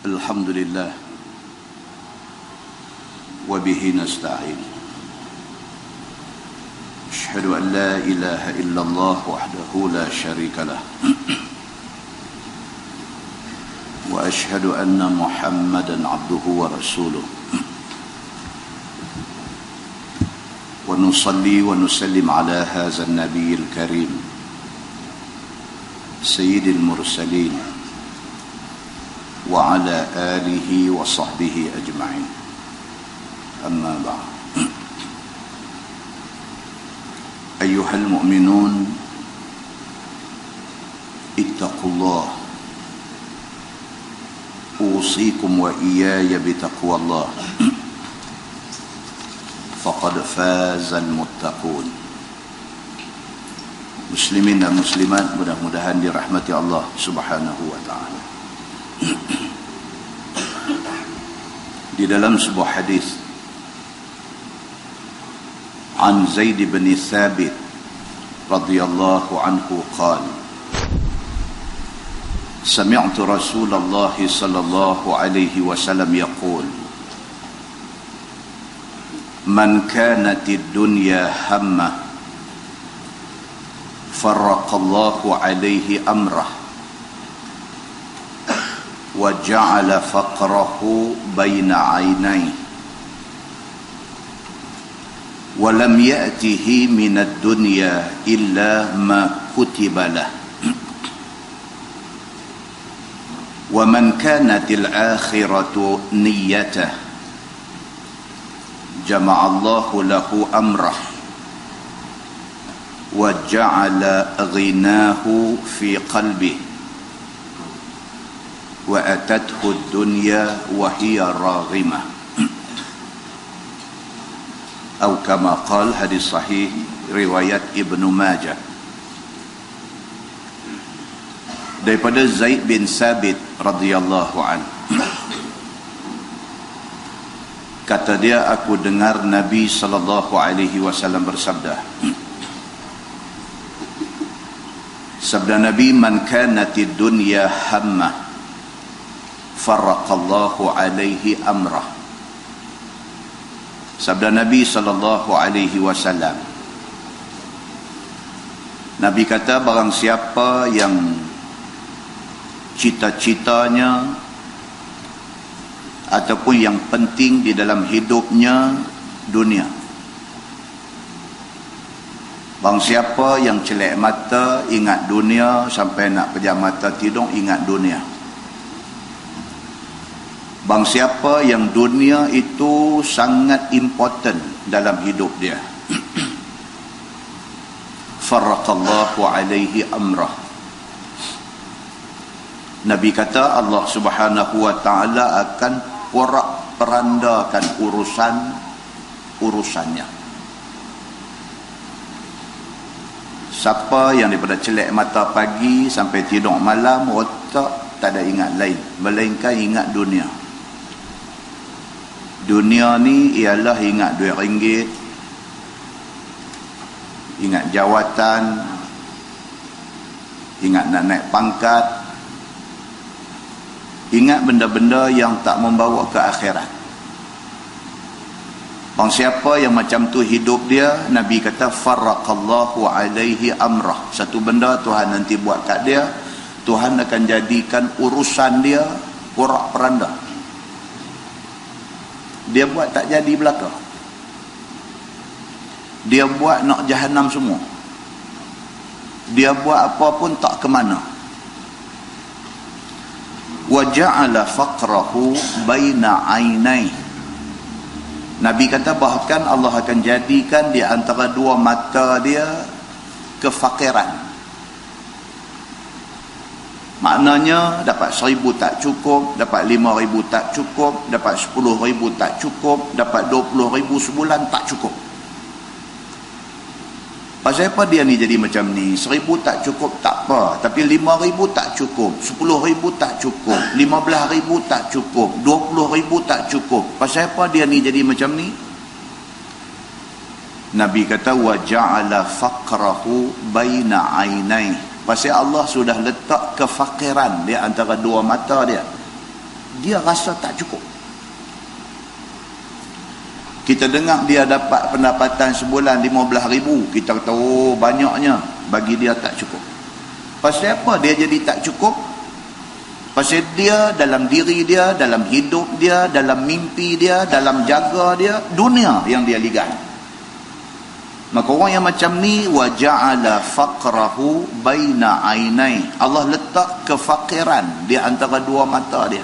الحمد لله وبه نستعين أشهد أن لا إله إلا الله وحده لا شريك له وأشهد أن محمدا عبده ورسوله ونصلي ونسلم على هذا النبي الكريم سيد المرسلين وعلى آله وصحبه أجمعين أما بعد أيها المؤمنون اتقوا الله أوصيكم وإياي بتقوى الله فقد فاز المتقون. Muslimin dan muslimat, mudah-mudahan dirahmati Allah Subhanahu wa taala. Di dalam sebuah hadis an Zaid bin Thabit radhiyallahu anhu qala sami'tu Rasulullah sallallahu alaihi wasallam yaqul man kanatid dunya hamma farraqallahu alaihi amrah wa ja'ala faqrahu baina 'ainayhi wa lam ya'tihi minad dunya illa ma kutiba lahu wa man kanatil akhiratu niyyatahu jama'allahu lahu amrah wa ja'ala ghinahu fi qalbihi wa atathu ad-dunya wa hiya raghimah atau kama qala, hadis sahih riwayat Ibnu Majah daripada Zaid bin Thabit radhiyallahu anhu. Kata dia, aku dengar Nabi sallallahu alaihi wasallam bersabda, sabda Nabi, man kanatid dunya hamma farraqallahu alaihi amrah. Sabda Nabi sallallahu alaihi wasallam, Nabi kata, barang siapa yang cita-citanya ataupun yang penting di dalam hidupnya dunia, bang siapa yang celek mata ingat dunia sampai nak pejam mata tidur ingat dunia, bang siapa yang dunia itu sangat important dalam hidup dia, farraqallahu alaihi amrah. Nabi kata Allah Subhanahu wa taala akan porak-perandakan urusannya. Siapa yang daripada celek mata pagi sampai tidur malam, otak tak ada ingat lain melainkan ingat dunia. Dunia ni ialah ingat duit ringgit, ingat jawatan, ingat nak naik pangkat, ingat benda-benda yang tak membawa ke akhirat. Bang siapa yang macam tu hidup dia, Nabi kata farraqallahu alaihi amrah. Satu benda Tuhan nanti buat kat dia, Tuhan akan jadikan urusan dia porak-peranda. Dia buat tak jadi belaka. Dia buat nak jahanam semua. Dia buat apa pun tak ke mana. Wa ja'ala faqrahu baina 'ainai. Nabi kata bahkan Allah akan jadikan di antara dua mata dia kefakiran. Maknanya dapat 1,000 tak cukup, dapat 5,000 tak cukup, dapat 10,000 tak cukup, dapat 20,000 sebulan tak cukup. Pasal apa dia ni jadi macam ni? 1,000 tak cukup tak apa, tapi 5,000 tak cukup, 10,000 tak cukup, 15,000 tak cukup, 20,000 tak cukup. Pasal apa dia ni jadi macam ni? Nabi kata wa ja'ala faqrahu baina 'ainai. Pasal Allah sudah letak kefakiran di antara dua mata dia. dia rasa tak cukup. Kita dengar dia dapat pendapatan sebulan 15,000, kita kata oh banyaknya, bagi dia tak cukup. Pasal apa dia jadi tak cukup? Pasal dia dalam diri dia, dalam hidup dia, dalam mimpi dia, dalam jaga dia, dunia yang dia ligat. Maka orang yang macam ni, wa ja'ala faqrahu baina ainai, Allah letak kefakiran di antara dua mata dia.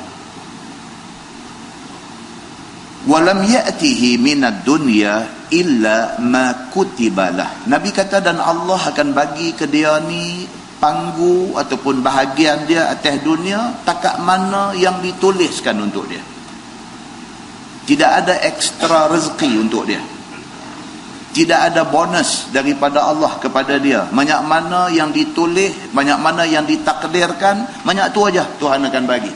Walam ya'tihi minad dunya illa ma kutibalah. Nabi kata, dan Allah akan bagi ke dia ni panggu ataupun bahagian dia atas dunia takat mana yang dituliskan untuk dia. Tidak ada ekstra rezeki untuk dia. Tidak ada bonus daripada Allah kepada dia. Banyak mana yang ditulis, banyak mana yang ditakdirkan, banyak tu aja Tuhan akan bagi.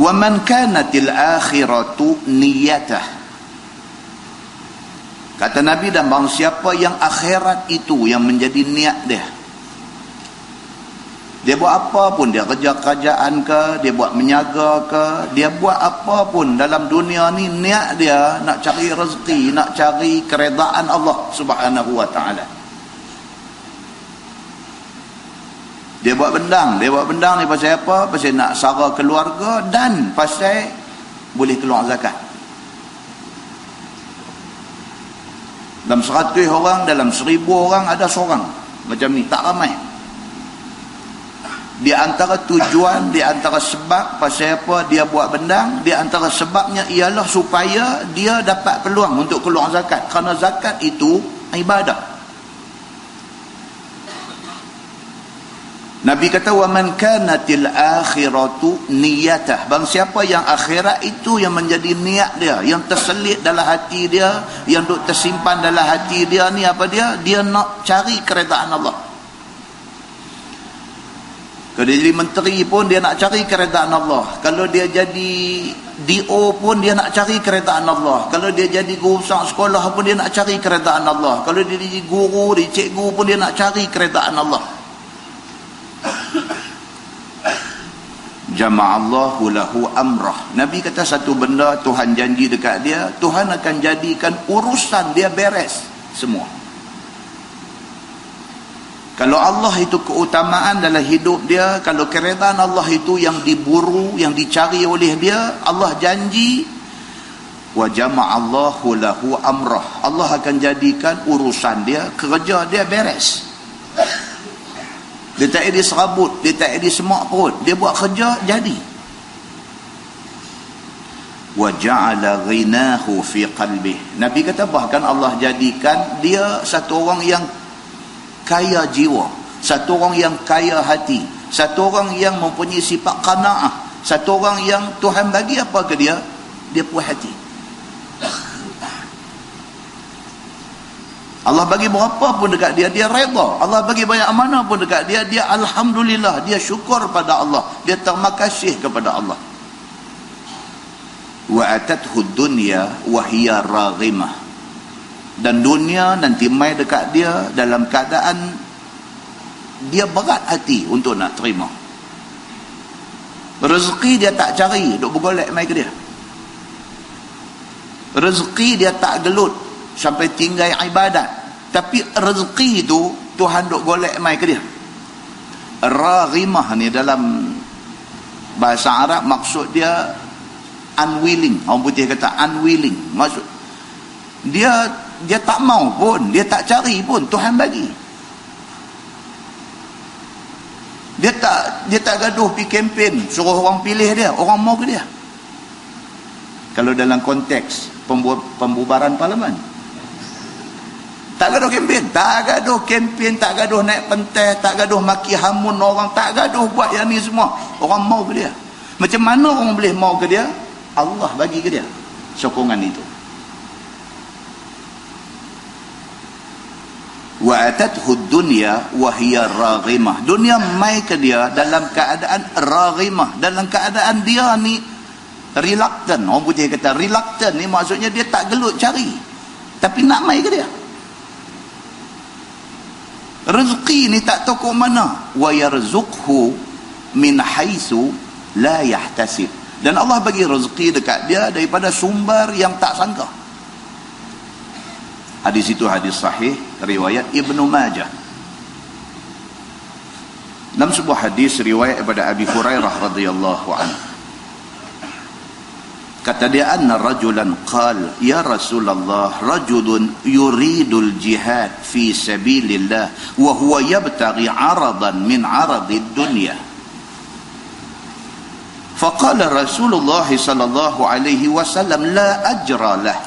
Wa man kanatil akhiratu niyatah. Kata Nabi, dan barang siapa yang akhirat itu yang menjadi niat dia. Dia buat apa pun, dia kerja kerajaan ke, dia buat menyaga ke, dia buat apa pun dalam dunia ni, niat dia nak cari rezeki, nak cari keredaan Allah Subhanahu wa ta'ala. Dia buat bendang ni pasal apa? Pasal nak sara keluarga dan pasal boleh keluar zakat. Dalam 100 orang, dalam 1000 orang ada seorang macam ni, tak ramai. Di antara tujuan, di antara sebab pasal apa dia buat bendang, di antara sebabnya ialah supaya dia dapat peluang untuk keluar zakat. Kerana zakat itu ibadah. Nabi kata, wa man kanatil akhiratu niyatah. Bang siapa yang akhirat itu yang menjadi niat dia, yang terselit dalam hati dia, yang duk tersimpan dalam hati dia ni apa dia? Dia nak cari keredaan Allah. Kalau dia jadi menteri pun dia nak cari keredaan Allah. Kalau dia jadi DO pun dia nak cari keredaan Allah. Kalau dia jadi guru besar sekolah pun dia nak cari keredaan Allah. Kalau dia jadi guru, dia cikgu pun dia nak cari keredaan Allah. Jama'allahu lahu amrah. Nabi kata satu benda Tuhan janji dekat dia, Tuhan akan jadikan urusan dia beres semua. Kalau Allah itu keutamaan dalam hidup dia, kalau keredaan Allah itu yang diburu, yang dicari oleh dia, Allah janji wa jama'allahu lahu amrah. Allah akan jadikan urusan dia, kerja dia beres. Dia tak ada serabut, dia tak ada semak perut, dia buat kerja jadi. Wa ja'ala ghinahu fi qalbih. Nabi kata bahkan Allah jadikan dia satu orang yang kaya jiwa, satu orang yang kaya hati, satu orang yang mempunyai sifat qanaah, satu orang yang Tuhan bagi apa ke dia, dia puas hati. Allah bagi berapa pun dekat dia, dia redha. Allah bagi banyak mana pun dekat dia, dia alhamdulillah, dia syukur pada Allah, dia terima kasih kepada Allah. Wa atathu dunya wa hiya raghimah. Dan dunia nanti mai dekat dia dalam keadaan dia berat hati untuk nak terima. Rezeki dia tak cari, duk bergolek mai ke dia. Rezeki dia tak gelut sampai tinggal ibadat, tapi rezeki itu Tuhan duk golek mai ke dia. Raghimah ni dalam bahasa Arab maksud dia unwilling. Orang putih kata unwilling, maksud dia tak mau pun, dia tak cari pun, Tuhan bagi. Dia tak gaduh pergi kempen suruh orang pilih dia, orang mau ke dia. Kalau dalam konteks pembubaran parlimen, tak gaduh kempen, tak gaduh naik pentas, tak gaduh maki hamun orang, tak gaduh buat yang ni semua. Orang mau ke dia. Macam mana orang boleh mau ke dia? Allah bagi ke dia sokongan itu. Wa atathu dunya wa hiya raghimah. Dunia mai ke dia dalam keadaan raghimah, dalam keadaan dia ni reluctant. Orang putih kata reluctant ni maksudnya dia tak gelut cari, tapi nak mai ke dia. Rezeki ni tak tahu ke mana. Wa yarzuqhu min haitsu la yahtasib. Dan Allah bagi rezeki dekat dia daripada sumber yang tak sangka. Hadis itu hadis sahih riwayat Ibnu Majah. Dalam sebuah hadis riwayat daripada Abi Hurairah radhiyallahu anhu, kata dia, anna rajulan qala ya Rasulullah, rajulun yuridul jihad fi sabilillah wa huwa yabtaghi 'aradan min 'aradid dunya. Faqala Rasulullah sallallahu alaihi wasallam la ajra lah.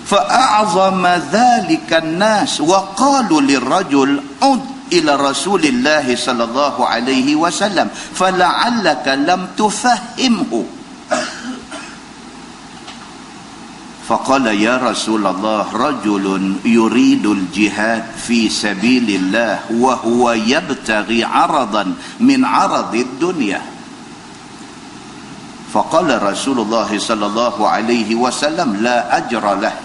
Fa'azama dhalika an-nas wa qalu lirrajul ud ila Rasulillah sallallahu alaihi wasallam fala'allaka lam tufahimhu. Faqala ya Rasulullah, rajulun yuridul jihad fi sabilillah wa huwa yabtaghi 'aradan min 'aradid dunya. Faqala Rasulullah sallallahu alaihi wasallam la ajra lah.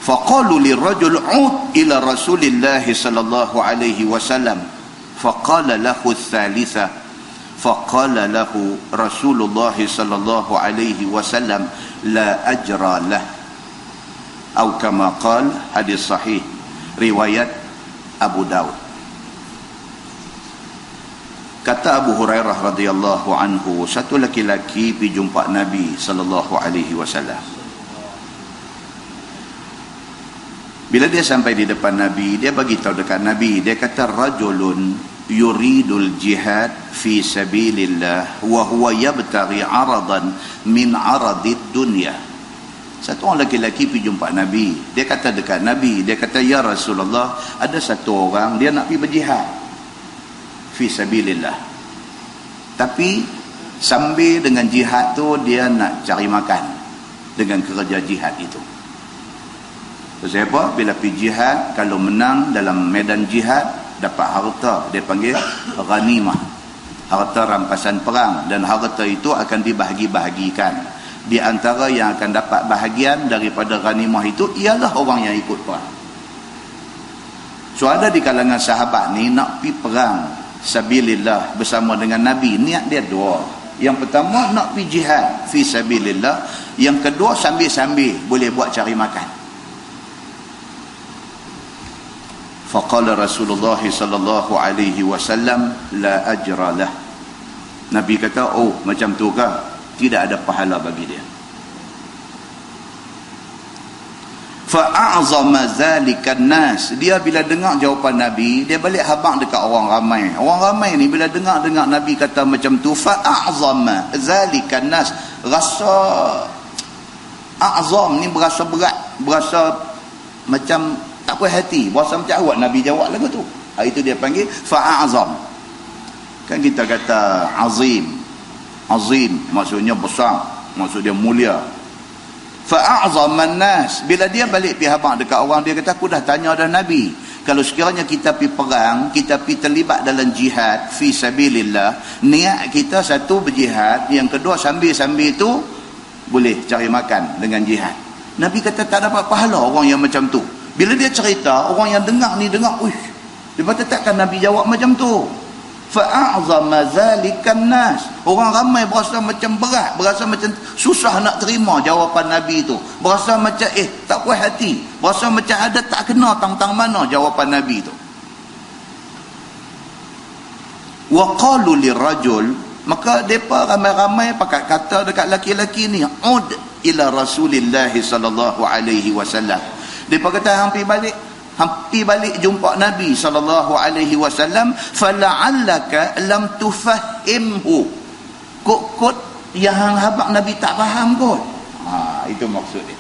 فقالوا للرجل عود إلى رسول الله صلى الله عليه وسلم فقال له الثالثة فقال له رسول الله صلى الله عليه وسلم لا أجر له أو كما قال. hadis sahih riwayat Abu Daud. Kata Abu Hurairah radhiyallahu anhu, satu laki-laki pergi jumpa Nabi sallallahu alaihi wasallam. Bila dia sampai di depan Nabi, dia bagi tahu dekat Nabi, dia kata, rajulun yuridul jihad fi sabilillah wa huwa yabtaghi 'aradan min 'aradid dunya. Satu orang lelaki pergi jumpa Nabi, dia kata dekat Nabi, dia kata, ya Rasulullah, ada satu orang dia nak pergi berjihad fi sabilillah, tapi sambil dengan jihad tu dia nak cari makan dengan kerja jihad itu. Sebab apa? Bila pergi jihad, kalau menang dalam medan jihad, dapat harta, dia panggil ghanimah, harta rampasan perang, dan harta itu akan dibahagi-bahagikan. Di antara yang akan dapat bahagian daripada ghanimah itu ialah orang yang ikut perang. So ada di kalangan sahabat ni nak pergi perang sabilillah bersama dengan Nabi, niat dia dua. Yang pertama nak pergi jihad fi sabilillah, yang kedua sambil-sambil boleh buat cari makan. Faqala Rasulullah sallallahu alaihi wasallam la ajra lah. Nabi kata, oh macam tu ke? Tidak ada pahala bagi dia. Fa'azama zalika an-nas. Dia bila dengar jawapan Nabi, dia balik habaq dekat orang ramai. Orang ramai ni bila dengar Nabi kata macam tu, fa'azama zalika an-nas, rasa azam ni berasa berat, berasa macam tak puas hati, berasa macam awak Nabi jawab lagu tu. Itu dia panggil fa'azam. Kan kita kata azim, azim maksudnya besar, maksud dia mulia. Fa'azaman nas, bila dia balik pergi habaq dekat orang, dia kata, aku dah tanya dah Nabi, kalau sekiranya kita pergi perang, kita pergi terlibat dalam jihad fi sabilillah, niat kita satu berjihad, yang kedua sambil-sambil itu boleh cari makan dengan jihad. Nabi kata tak dapat pahala orang yang macam tu. Bila dia cerita, orang yang dengar ni dengar, uish, dia kata takkan Nabi jawab macam tu. Fa'azama zalikan nas, orang ramai berasa macam berat, berasa macam susah nak terima jawapan Nabi itu, berasa macam tak puas hati, berasa macam ada tak kena tang-tang mana jawapan Nabi itu. Wa qalu lirrajul, maka depa ramai-ramai pakai kata dekat laki-laki ni, ud ila Rasulillah sallallahu alaihi wasallam. Depa kata hampir balik jumpa Nabi sallallahu alaihi wasallam, fala'allaka lam tufahimhu. Kok yang habaq Nabi tak faham kot. Itu maksud dia.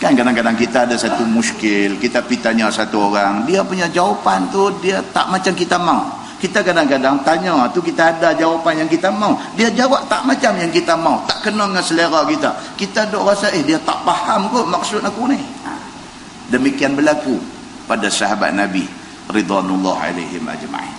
Kan kadang-kadang kita ada satu muskil, kita pergi tanya satu orang, dia punya jawapan tu dia tak macam kita mau. Kita kadang-kadang tanya tu, kita ada jawapan yang kita mau, dia jawab tak macam yang kita mau, tak kena dengan selera kita. Kita duk rasa dia tak faham kot maksud aku ni. Demikian berlaku pada sahabat Nabi ridwanullah alaihim ajma'in.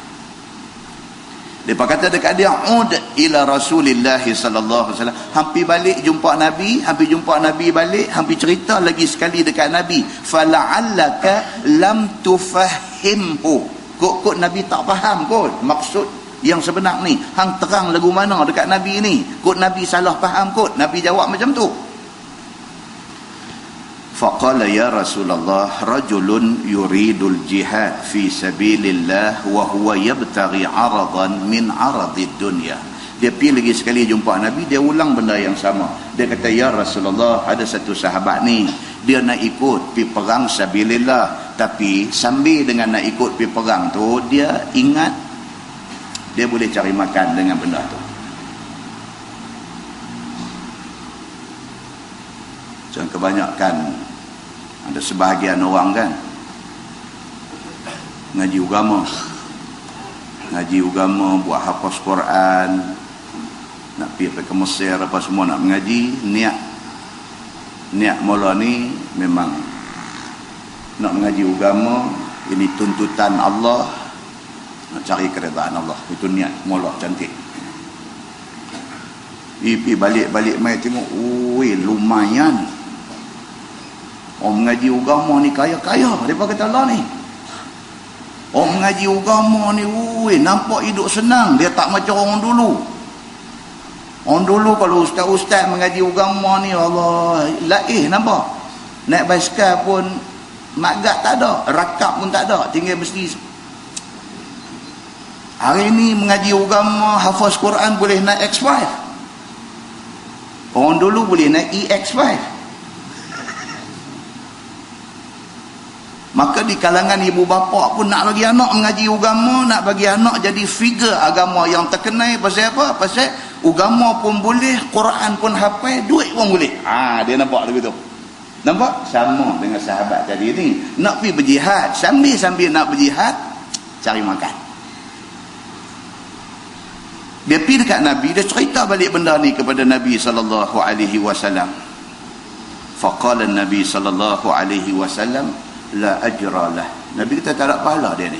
Depa kata dekat dia, ud ila Rasulillah sallallahu alaihi wasallam. Hampir balik jumpa Nabi, hampir jumpa Nabi balik, hampir cerita lagi sekali dekat Nabi. Fala'allaka lam tufahhimhu. Kok Nabi tak faham kot maksud yang sebenar ni. Hang terang lagu mana dekat Nabi ni. Kok Nabi salah faham kot. Nabi jawab macam tu. Faqala ya Rasulullah, rajulun yuridul jihad fi sabilillah wa huwa yabtaghi aradan min aradid dunya. Dia pergi lagi sekali jumpa Nabi, dia ulang benda yang sama. Dia kata, ya Rasulullah, ada satu sahabat ni, dia nak ikut pergi perang sabilillah, tapi sambil dengan nak ikut pergi perang tu, dia ingat dia boleh cari makan dengan benda tu. Jangan kebanyakan, ada sebahagian orang kan ngaji agama, buat hafaz Quran, nak pergi ke Mesir apa semua nak mengaji, niat mula ni memang nak mengaji agama, ini tuntutan Allah, nak cari keredaan Allah, itu niat mula cantik. Pergi balik mai tengok, oi lumayan. Orang mengaji agama ni kaya-kaya daripada kata Allah ni. Orang mengaji agama ni, nampak hidup senang. Dia tak macam orang dulu. Orang dulu kalau ustaz-ustaz mengaji agama ni, Allah, nampak. Naik basikal pun magat tak ada, rakap pun tak ada, tinggal mesti. Hari ni mengaji agama, hafaz Quran boleh naik X5. Orang dulu boleh naik EX5. Maka di kalangan ibu bapa pun nak bagi anak mengaji agama, nak bagi anak jadi figure agama yang terkenal. Pasal apa? Pasal agama pun boleh, Quran pun hafal, duit pun boleh. Dia nampak begitu. Nampak? Sama dengan sahabat tadi ni. Nak pergi berjihad, sambil nak berjihad, cari makan. Dia pergi dekat Nabi, dia cerita balik benda ni kepada Nabi sallallahu alaihi wasallam. Faqala Nabi sallallahu alaihi wasallam, la ajra lah. Nabi kata tak ada pahala dia ni.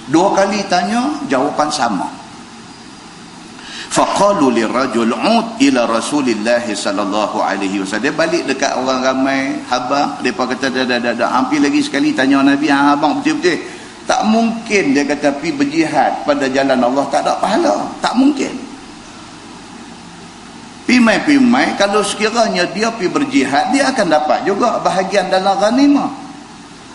Dua kali tanya, jawapan sama. Faqalu lirajul ud ila Rasulillah sallallahu alaihi wasallam. Dia balik dekat orang ramai, habaq, depa kata dah hampir lagi sekali tanya Nabi, abang betul-betul tak mungkin dia kata pergi berjihad pada jalan Allah tak ada pahala, tak mungkin. Pimai-pimai, kalau sekiranya dia pergi berjihad, dia akan dapat juga bahagian dalam ghanimah.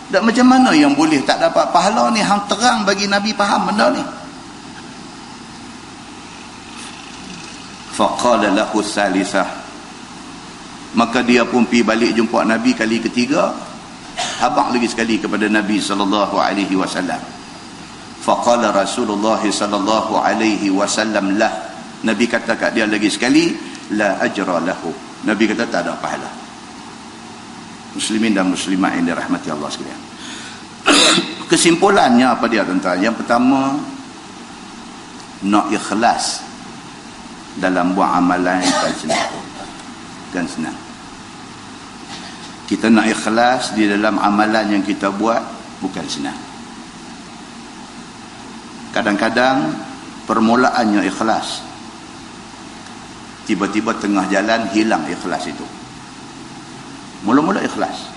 Dan macam mana yang boleh tak dapat pahala ni? Hang terang bagi Nabi faham benda ni. Faqala lahu salisah. Maka dia pun pergi balik jumpa Nabi kali ketiga. Habaq lagi sekali kepada Nabi sallallahu alaihi wasallam. Faqala Rasulullah sallallahu alaihi wasallam lah. Nabi kata kat dia lagi sekali, la ajra lahu. Nabi kata tak ada pahala. Muslimin dan muslimat yang dirahmati Allah sekalian. Kesimpulannya apa dia tuan-tuan? Yang pertama, nak ikhlas dalam buat amalan kan senang. Kita nak ikhlas di dalam amalan yang kita buat bukan senang. Kadang-kadang permulaannya ikhlas, tiba-tiba tengah jalan hilang ikhlas itu. Mula-mula ikhlas,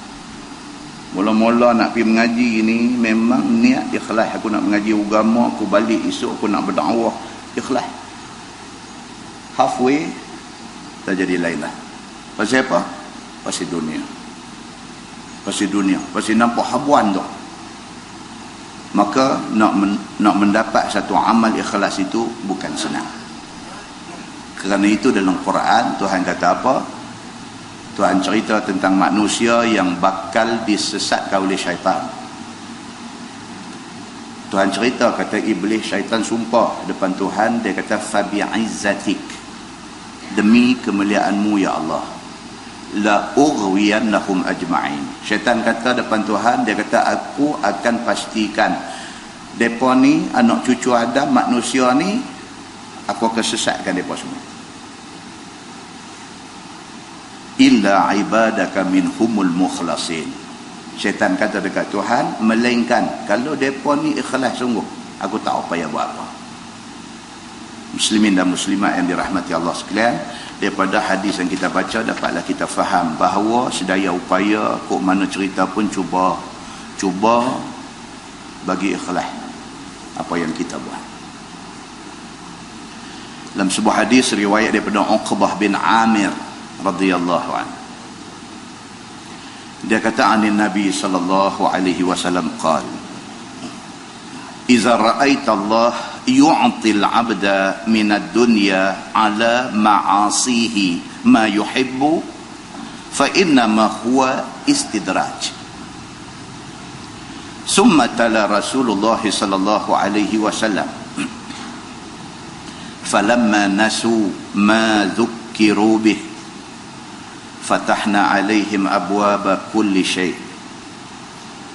mula-mula nak pergi mengaji ni memang niat ikhlas, aku nak mengaji agama, aku balik esok aku nak berdakwah, ikhlas. Halfway tak jadi lain lah. Pasal apa? Pasal dunia, pasal nampak habuan tu. Maka nak mendapat satu amal ikhlas itu bukan senang. Kerana itu dalam Quran Tuhan kata apa? Tuhan cerita tentang manusia yang bakal disesatkan oleh syaitan. Tuhan cerita, kata iblis, syaitan sumpah depan Tuhan, dia kata fabi'izzatik, demi kemuliaanmu ya Allah, la ughwiyannahum ajma'in. Syaitan kata depan Tuhan, dia kata aku akan pastikan depa ni anak cucu Adam, manusia ni, aku akan sesatkan depa semua. Illa ibadaka minhumul mukhlasin. Syaitan kata dekat Tuhan, melainkan kalau depa ni ikhlas sungguh, aku tak apa payah buat apa. Muslimin dan muslimat yang dirahmati Allah sekalian, daripada hadis yang kita baca dapatlah kita faham bahawa sedaya upaya kok mana cerita pun cuba bagi ikhlas apa yang kita buat. Dalam sebuah hadis riwayat daripada Uqbah bin Amir radhiyallahu anhu, dia kata anin Nabi sallallahu alaihi wasallam qala iza ra'aita Allah yu'til 'abda minad dunya 'ala ma'asihi ma yuhibbu fa inna ma huwa istidraj. Summa tala Rasulullah sallallahu alaihi wasallam falamma nasu ma dhukkiru bih fatahna 'alaihim abwaba kulli syai'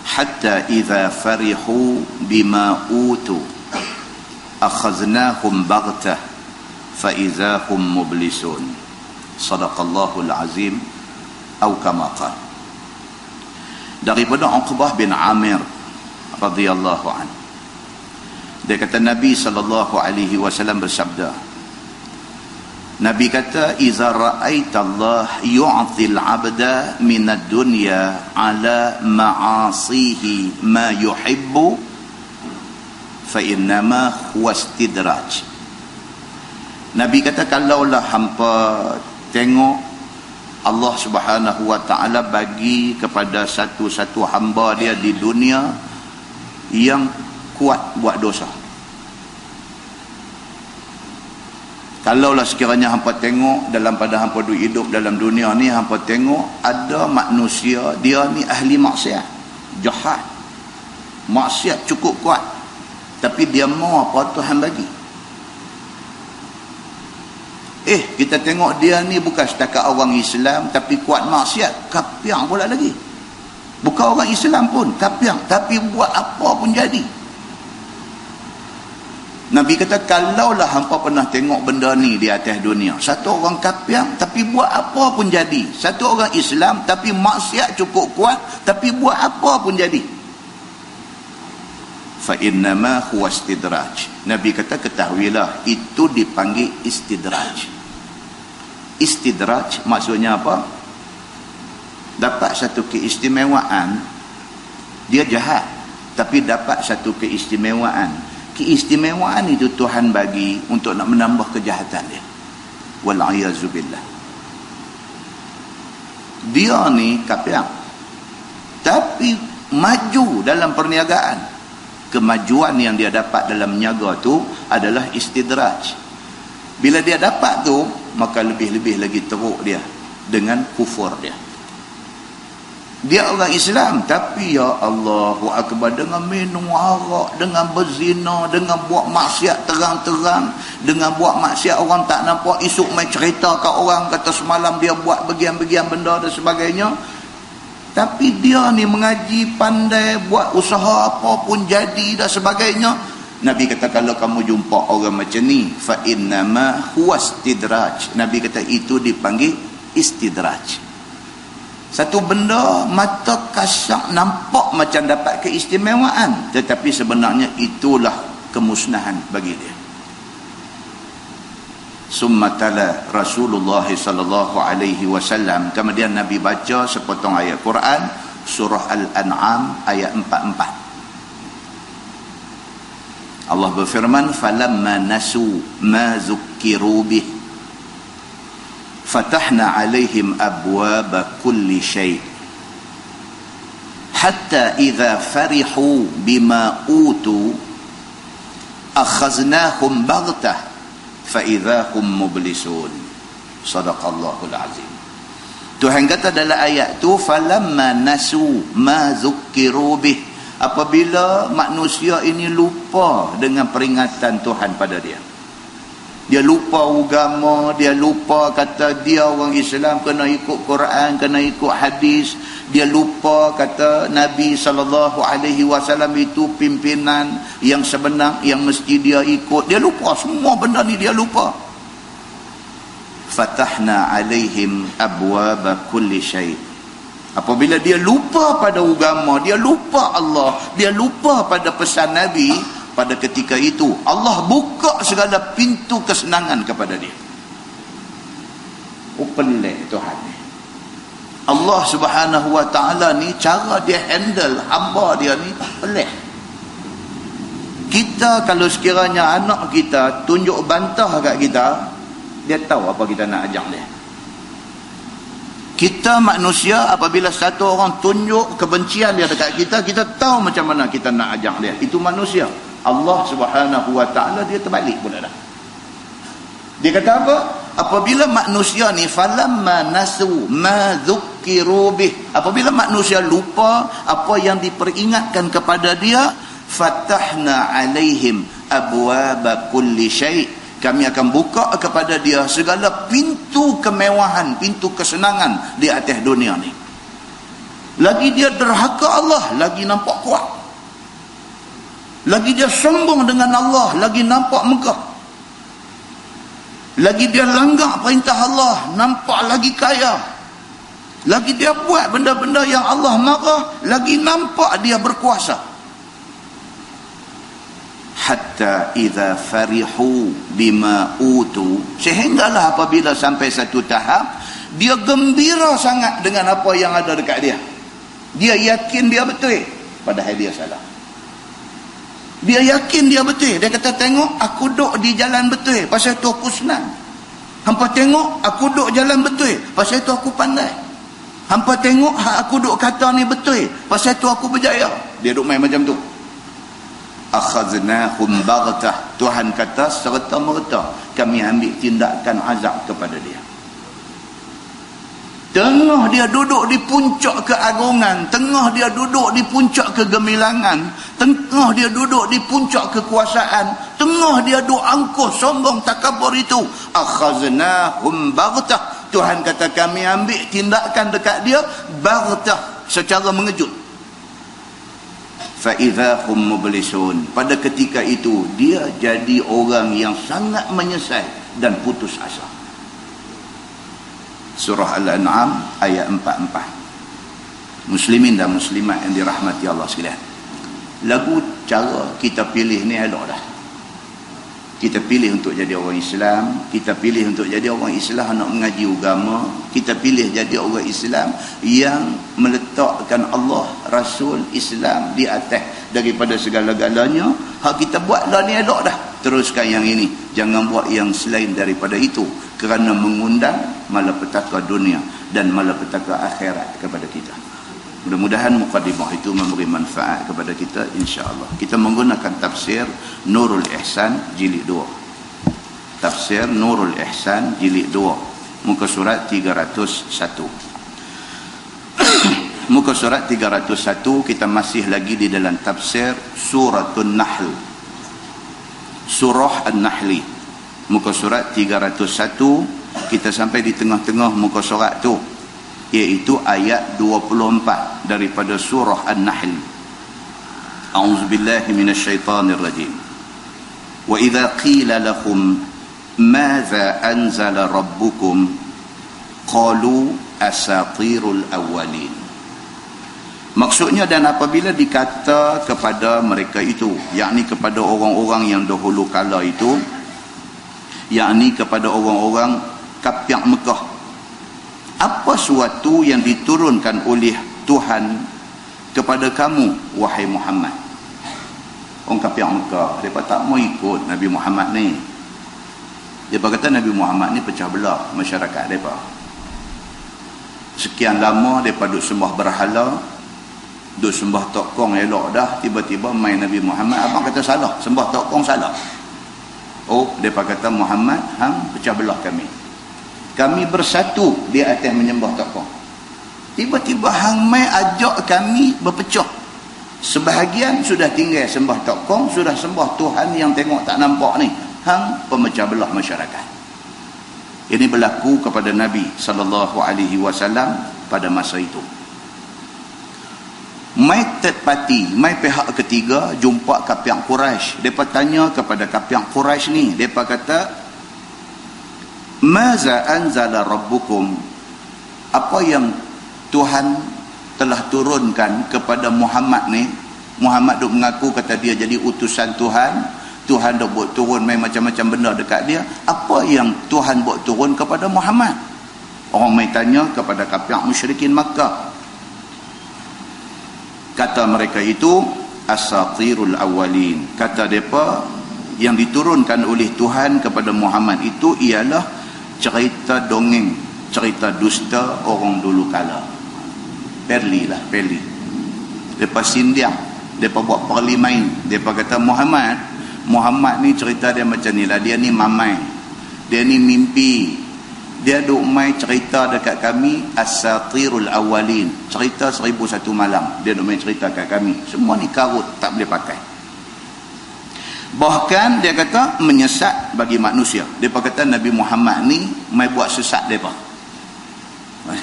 hatta idza farihu bima utu akhaznahum baghtah fa idza hum mublisun. Sadaqallahul azim atau kama qala. Daripada Uqbah bin Amir radhiyallahu anhu, dia kata Nabi sallallahu alaihi wasallam bersabda, Nabi kata iza ra'aita Allah yu'til 'abda minad dunya 'ala ma'asihi ma yuhibbu fa innama huwa istidraj. Nabi kata kalaulah hampa tengok Allah Subhanahu wa taala bagi kepada satu-satu hamba dia di dunia yang kuat buat dosa. Kalaulah sekiranya hampa tengok dalam pada hampa hidup dalam dunia ni, hampa tengok ada manusia dia ni ahli maksiat, jahat, maksiat cukup kuat, tapi dia mau apa Tuhan bagi. Kita tengok dia ni bukan setakat orang Islam tapi kuat maksiat, kapiang pula lagi. Bukan orang Islam pun, kapiang, tapi buat apa pun jadi. Nabi kata kalaulah hampa pernah tengok benda ni di atas dunia, satu orang kapiang tapi buat apa pun jadi, satu orang Islam tapi maksiat cukup kuat tapi buat apa pun jadi, fa innama huwa istidraj. Nabi kata ketahuilah itu dipanggil istidraj. Istidraj maksudnya apa? Dapat satu keistimewaan, dia jahat tapi dapat satu keistimewaan. Keistimewaan itu Tuhan bagi untuk nak menambah kejahatan dia. Wal'ayazubillah. Dia ni kapiang tapi maju dalam perniagaan. Kemajuan yang dia dapat dalam niaga tu adalah istidraj. Bila dia dapat tu, maka lebih-lebih lagi teruk dia dengan kufur dia. Dia orang Islam tapi ya Allahu Akbar, dengan minum arak, dengan berzina, dengan buat maksiat terang-terang, dengan buat maksiat orang tak nampak, esok mai cerita kat orang kata semalam dia buat bagian-bagian benda dan sebagainya. Tapi dia ni mengaji, pandai, buat usaha apa pun jadi dan sebagainya. Nabi kata kalau kamu jumpa orang macam ni, fa innama huwa istidraj. Nabi kata itu dipanggil istidraj. Satu benda mata kasar nampak macam dapat keistimewaan, tetapi sebenarnya itulah kemusnahan bagi dia. Summa tala Rasulullah sallallahu alaihi wasallam, kemudian Nabi baca sepotong ayat Quran surah Al-An'am ayat 44. Allah berfirman falamma nasu ma zukkiru bih fatahna alaihim abwaba kulli syai' hatta idza farihu bima utu akhaznahum baghtah fa idza hum mublisun. Sadaqallahul azim. Tuhan kata dalam ayat tu falamma nasu ma zukkiru bih, apabila manusia ini lupa dengan peringatan Tuhan pada dia. Dia lupa agama, dia lupa kata dia orang Islam kena ikut Quran, kena ikut hadis. Dia lupa kata Nabi SAW itu pimpinan yang sebenar, yang mesti dia ikut. Dia lupa semua benda ni, dia lupa. Fatahna alaihim abwaba kulli syai'. Apabila dia lupa pada agama, dia lupa Allah, dia lupa pada pesan Nabi, pada ketika itu Allah buka segala pintu kesenangan kepada dia. Pelik Tuhan ni. Allah Subhanahu Wa Ta'ala ni, cara dia handle hamba dia ni pelik. Kita kalau sekiranya anak kita tunjuk bantah kat kita, dia tahu apa kita nak ajak dia. Kita manusia, apabila satu orang tunjuk kebencian dia dekat kita, kita tahu macam mana kita nak ajak dia. Itu manusia. Allah Subhanahu Wa Ta'ala dia terbalik pula dah. Dia kata apa? Apabila manusia ni falamma nasu ma dzukkiru bih, apabila manusia lupa apa yang diperingatkan kepada dia, fatahna alaihim abwaba kulli syai', kami akan buka kepada dia segala pintu kemewahan, pintu kesenangan di atas dunia ni. Lagi dia derhaka Allah, lagi nampak kuat. Lagi dia sombong dengan Allah, lagi nampak megah. Lagi dia langgar perintah Allah, nampak lagi kaya. Lagi dia buat benda-benda yang Allah marah, lagi nampak dia berkuasa. Hatta idza farihu bima utu, sehinggalah apabila sampai satu tahap dia gembira sangat dengan apa yang ada dekat dia. Dia yakin dia betul, padahal dia salah. Dia yakin dia betul. Dia kata, tengok aku duduk di jalan betul, pasal tu aku senang. Hampa tengok aku duduk jalan betul, pasal tu aku pandai. Hampa tengok aku duduk kata ni betul, pasal tu aku berjaya. Dia duduk main macam tu. Akhaznahum baghtah, Tuhan kata serta-merta kami ambil tindakan azab kepada dia. Tengah dia duduk di puncak keagungan, tengah dia duduk di puncak kegemilangan, tengah dia duduk di puncak kekuasaan, tengah dia duduk angkuh sombong takabur itu, akhaznahum baghtah, Tuhan kata kami ambil tindakan dekat dia baghtah, secara mengejut. Fa idza hum mublisun, pada ketika itu dia jadi orang yang sangat menyesal dan putus asa. Surah Al-An'am ayat 44. Muslimin dan muslimat yang dirahmati Allah sekalian, lagu cara kita pilih ni elok dah. Kita pilih untuk jadi orang Islam, kita pilih untuk jadi orang Islam nak mengaji agama, kita pilih jadi orang Islam yang meletakkan Allah, Rasul, Islam di atas daripada segala-galanya. Hak kita buat lah ni elok dah. Teruskan yang ini, jangan buat yang selain daripada itu, kerana mengundang malapetaka dunia dan malapetaka akhirat kepada kita. Mudah-mudahan mukadimah itu memberi manfaat kepada kita, insya-Allah. Kita menggunakan tafsir Nurul Ihsan jilid 2. Tafsir Nurul Ihsan jilid 2, muka surat 301. Muka surat 301, kita masih lagi di dalam tafsir Suratul Nahl. Surah An-Nahli, muka surat 301, kita sampai di tengah-tengah muka surat tu, iaitu ayat 24 daripada surah An-Nahl. A'udzubillahi minasyaitanirrajim. Wa idza qila lahum madza anzala rabbukum qalu asatirul awwalin. Maksudnya, dan apabila dikata kepada mereka itu, yakni kepada orang-orang yang dahulu kala itu, yakni kepada orang-orang kafir Mekah, apa suatu yang diturunkan oleh Tuhan kepada kamu wahai Muhammad? Orang kafir Mekah, mereka tak mau ikut Nabi Muhammad ni. Mereka kata Nabi Muhammad ni pecah belah masyarakat mereka. Sekian lama mereka duduk sembah berhala, duk sembah tokong elok dah, tiba-tiba main Nabi Muhammad. Abang kata salah, sembah tokong salah. Oh, mereka kata Muhammad hang pecah belah kami, kami bersatu di atas menyembah tokong. Tiba-tiba hang mai ajak kami berpecah. Sebahagian sudah tinggal sembah tokong, sudah sembah Tuhan yang tengok tak nampak ni. Hang pemecah belah masyarakat. Ini berlaku kepada Nabi SAW pada masa itu. Mai third party, mai pihak ketiga jumpa kafir Quraisy. Depa tanya kepada kafir Quraisy ni, depa kata, "Maza anzala rabbukum?" Apa yang Tuhan telah turunkan kepada Muhammad ni Muhammad duk mengaku kata dia jadi utusan Tuhan. Tuhan duk buat turun main macam-macam benda dekat dia. Apa yang Tuhan buat turun kepada Muhammad? Orang main tanya kepada kafir musyrikin Makkah. Kata mereka itu asatirul awwalin. Kata mereka yang diturunkan oleh Tuhan kepada Muhammad itu ialah cerita dongeng, cerita dusta orang dulu kala. Perli. Mereka sindiang, mereka buat perli main. Mereka kata Muhammad ni cerita dia macam ni lah. Dia ni mamai, dia ni mimpi, dia duk main cerita dekat kami asatirul awalin, cerita 1001 malam dia duk main cerita kat kami. Semua ni karut, tak boleh pakai. Bahkan dia kata menyesat bagi manusia. Dia kata Nabi Muhammad ni mai buat sesat depa.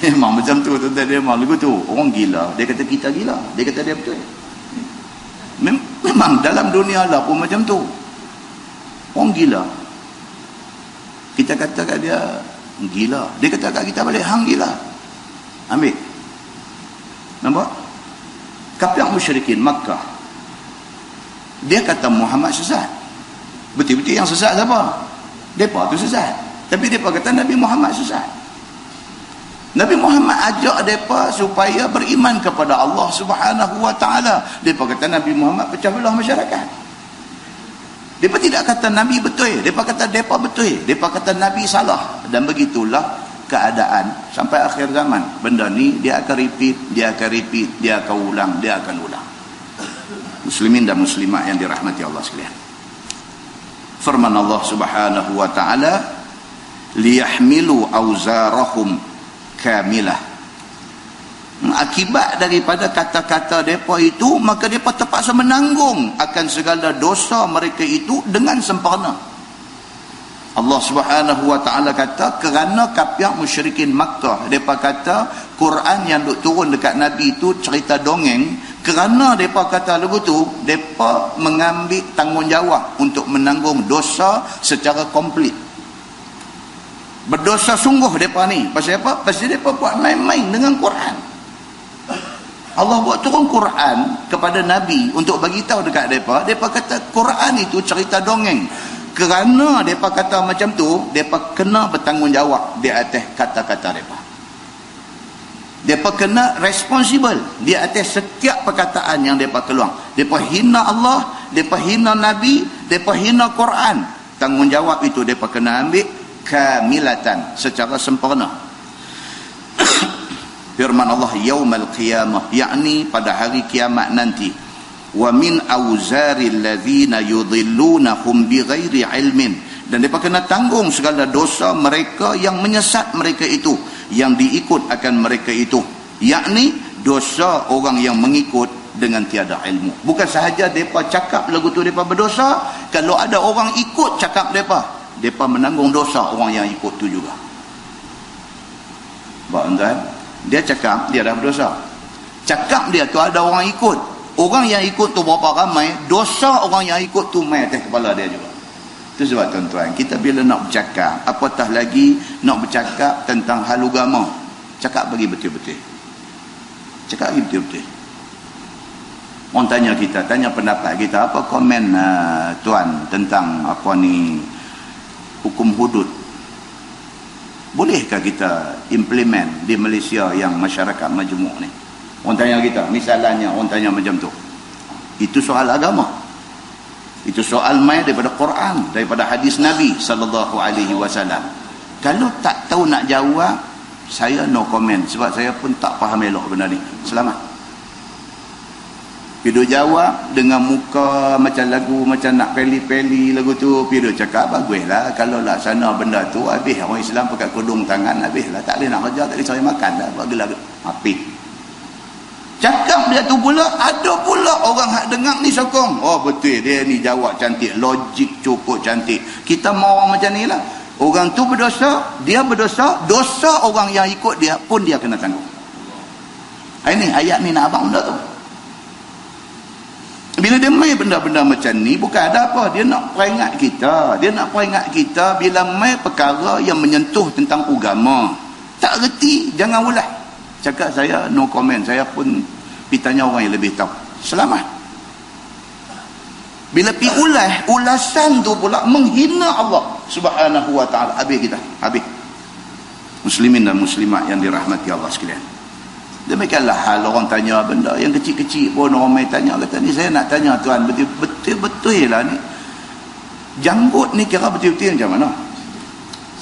Memang macam tu tuan-tuan, dia memang lagu tu. Orang gila, dia kata kita gila. Dia kata dia betul. Memang dalam dunia lah pun macam tu. Orang gila. Kita kata kat dia gila. Dia kata kat kita balik hang gila. Ambil. Nampak? Kafir musyrikin Makkah, dia kata Muhammad sesat. Betul-betul yang sesat siapa? Mereka tu sesat. Tapi mereka kata Nabi Muhammad sesat. Nabi Muhammad ajak mereka supaya beriman kepada Allah Subhanahu Wa Taala. Mereka kata Nabi Muhammad pecah belah masyarakat. Mereka tidak kata Nabi betul. Mereka kata mereka betul. Mereka kata Nabi salah. Dan begitulah keadaan sampai akhir zaman. Benda ni dia akan repeat, dia akan ulang. Muslimin dan muslimat yang dirahmati Allah sekalian. Firman Allah Subhanahu wa taala, liyahmilu auzarahum kamilah. Akibat daripada kata-kata depa itu, maka depa terpaksa menanggung akan segala dosa mereka itu dengan sempurna. Allah Subhanahu wa taala kata kerana kafir musyrikin Makkah depa kata Quran yang duk turun dekat Nabi itu cerita dongeng. Kerana mereka kata lagu tu, mereka mengambil tanggungjawab untuk menanggung dosa secara komplit. Berdosa sungguh mereka ni. Pasal apa? Pasal mereka buat main-main dengan Quran. Allah buat turun Quran kepada Nabi untuk bagi tahu dekat mereka. Mereka kata Quran itu cerita dongeng. Kerana mereka kata macam tu, mereka kena bertanggungjawab di atas kata-kata mereka. Mereka kena responsible di atas setiap perkataan yang mereka keluar. Mereka hina Allah, mereka hina Nabi, mereka hina Quran. Tanggungjawab itu mereka kena ambil kamilatan, secara sempurna. Firman Allah yaumal qiyamah, yakni pada hari kiamat nanti. Wa min auzaril ladzina yudhillunahum bighairi ilmin. Dan mereka kena tanggung segala dosa mereka yang menyesat mereka itu, yang diikut akan mereka itu, yakni dosa orang yang mengikut dengan tiada ilmu. Bukan sahaja mereka cakap lagu tu mereka berdosa, kalau ada orang ikut cakap mereka menanggung dosa orang yang ikut tu juga. Tuan-tuan, dia cakap dia dah berdosa, cakap dia tu ada orang ikut, orang yang ikut tu berapa ramai, dosa orang yang ikut tu mai atas kepala dia juga. Itu sebab tuan-tuan, kita bila nak bercakap, apatah lagi nak bercakap tentang hal agama, cakap bagi betul-betul. Cakap bagi betul-betul. Orang tanya kita, tanya pendapat kita, apa komen tuan tentang apa ni hukum hudud? Bolehkah kita implement di Malaysia yang masyarakat majmuk ni? Orang tanya kita, misalnya orang tanya macam tu. Itu soal agama. Itu soal mai daripada Quran, daripada hadis Nabi sallallahu alaihi wasallam. Kalau tak tahu nak jawab, saya no comment, sebab saya pun tak faham elok benda ni. Selamat. Pido jawab dengan muka macam lagu, macam nak peli-peli lagu tu, pido cakap baguslah. Kalau laksana benda tu, habis orang Islam pakai tudung tangan, habislah. Tak boleh nak kerja, tak boleh cari makan dah. Bagilah habis. Cakap dia tu pula, ada pula orang hak dengar ni sokong. Oh betul, dia ni jawab cantik, logik cukup cantik. Kita mau orang macam ni lah. Orang tu berdosa, dia berdosa, dosa orang yang ikut dia pun dia kena tanggung. Ini ayat ni nak abang benda tu. Bila dia main benda-benda macam ni, bukan ada apa, dia nak peringat kita. Dia nak peringat kita bila main perkara yang menyentuh tentang agama. Tak reti, jangan ulah. Cakap saya no comment, saya pun pitanya orang yang lebih tahu. Selamat. Bila pi ulasan tu pula menghina Allah Subhanahu wa taala. Habis kita, habis. Muslimin dan muslimat yang dirahmati Allah sekalian. Demikianlah hal orang tanya benda yang kecil-kecil pun orang mai tanya, kata ni saya nak tanya tuan, betul-betul lah ni janggut ni kira betul-betul macam mana?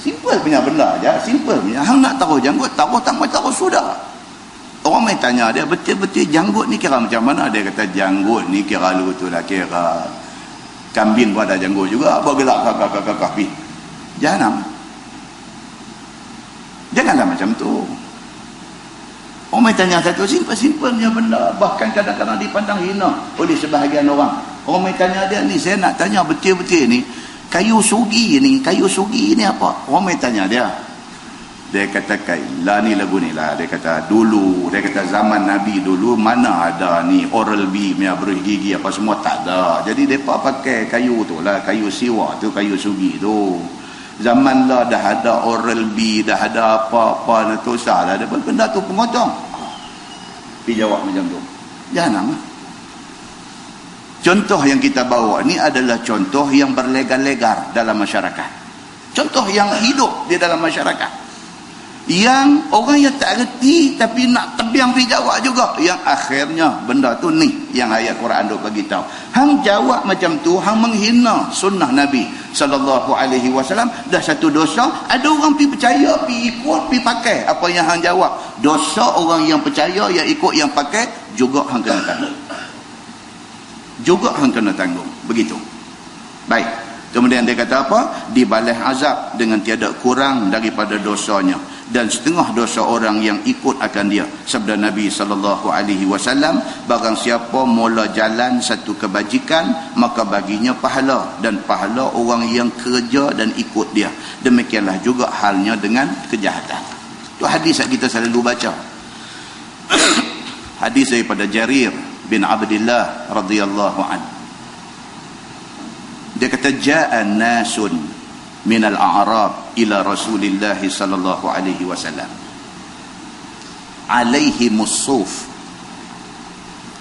Simple punya benda aja, simple punya. Hang nak taruh janggut, taruh tak mau taruh sudah. Orang mai tanya dia, betul-betul janggut ni kira macam mana? Dia kata janggut ni kira lu tu lah, kira kambing pun ada janggut juga, bergelak kakak pi. Janganlah macam tu. Orang mai tanya satu simple-simpelnya benda, bahkan kadang-kadang dipandang hina oleh sebahagian orang. Orang mai tanya dia ni, saya nak tanya betul-betul ni, kayu sugi ni apa? Orang mai tanya dia. Dia kata lah ni lagu ni lah. Dia kata dulu, dia kata zaman Nabi dulu mana ada ni Oral B punya beruh gigi apa semua, tak ada. Jadi mereka pakai kayu tu lah, kayu siwa tu, kayu sugi tu. Zaman lah dah ada Oral B, dah ada apa-apa nak tosah dah, ada benda tu pemotong. Dia jawab macam tu. Jangan. Contoh yang kita bawa ni adalah contoh yang berlegar-legar dalam masyarakat. Contoh yang hidup di dalam masyarakat. Yang orang yang tak reti tapi nak tebiang pergi jawab juga. Yang akhirnya benda tu ni yang ayat Quran duk bagi tahu. Hang jawab macam tu, hang menghina sunnah Nabi sallallahu alaihi wasallam, dah satu dosa. Ada orang pergi percaya, pergi ikut, pergi pakai apa yang hang jawab. Dosa orang yang percaya, yang ikut, yang pakai juga hang kena tanggung. Juga hang kena tanggung. Begitu. Baik. Kemudian dia kata apa? Dibalas azab dengan tiada kurang daripada dosanya, dan setengah dosa orang yang ikut akan dia. Sabda Nabi sallallahu alaihi wasallam, barang siapa mula jalan satu kebajikan, maka baginya pahala, dan pahala orang yang kerja dan ikut dia. Demikianlah juga halnya dengan kejahatan. Itu hadis yang kita selalu baca. Hadis daripada Jarir bin Abdullah radhiyallahu anhu. Dia kata ja'an nasun minal a'rab ila Rasulillah sallallahu alaihi wasallam alaihimus suf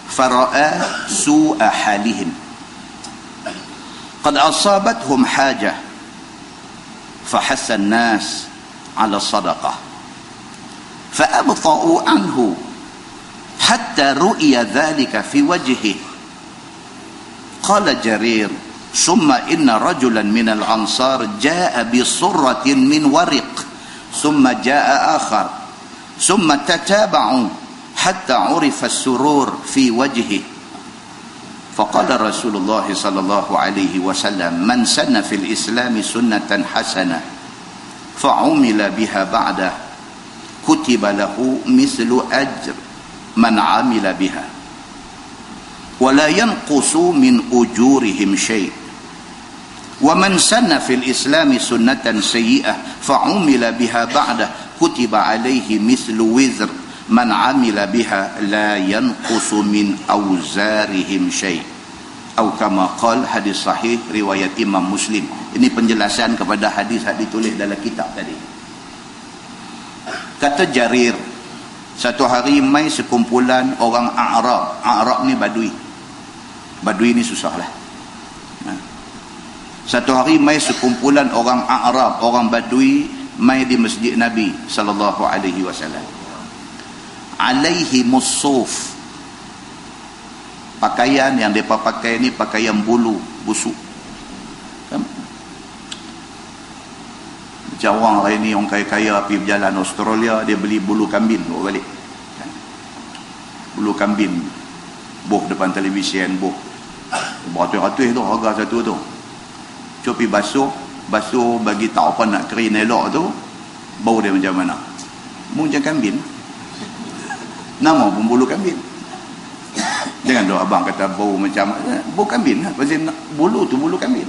fara'a su'a halihim qad asabathum hajah fahassa an-nas ala sadaqah fa'abta'u anhu hatta ru'iya dhalika fi wajhihi. Qala Jarir ثم إن رجلا من الأنصار جاء بصرة من ورق ثم جاء آخر ثم تتابعوا حتى عرف السرور في وجهه فقال رسول الله صلى الله عليه وسلم من سن في الإسلام سنة حسنة فعمل بها بعده كتب له مثل أجر من عمل بها ولا ينقص من أجورهم شيء ومن سن في الإسلام سنة سيئة فعمل بها بعده كتب عليه مثل وزر من عمل بها لا ينقص من أوزارهم شيء أو كما قال. Hadis sahih riwayat Imam Muslim. Ini penjelasan kepada hadis yang ditulis dalam kitab tadi. Kata Jarir, satu hari mai sekumpulan orang Arab. Arab ni Badui. Badui ni susah lah. Satu hari mai sekumpulan orang Arab, orang Badui mai di masjid Nabi sallallahu alaihi wasallam. Alaihi musuf. Pakaian yang mereka pakai ni pakaian bulu busuk. Macam orang hari ni, orang kaya-kaya pergi berjalan Australia, dia beli bulu kambing bawa balik. Bulu kambing buh depan televisyen, buh beratus-ratus tu harga satu tu. Copi basuh bagi tak apa nak kering elok tu, bau dia macam mana? Macam kambing. Nama pun bulu kambing. Jangan doa abang kata bau macam bau kambing, pasal bulu tu bulu kambing.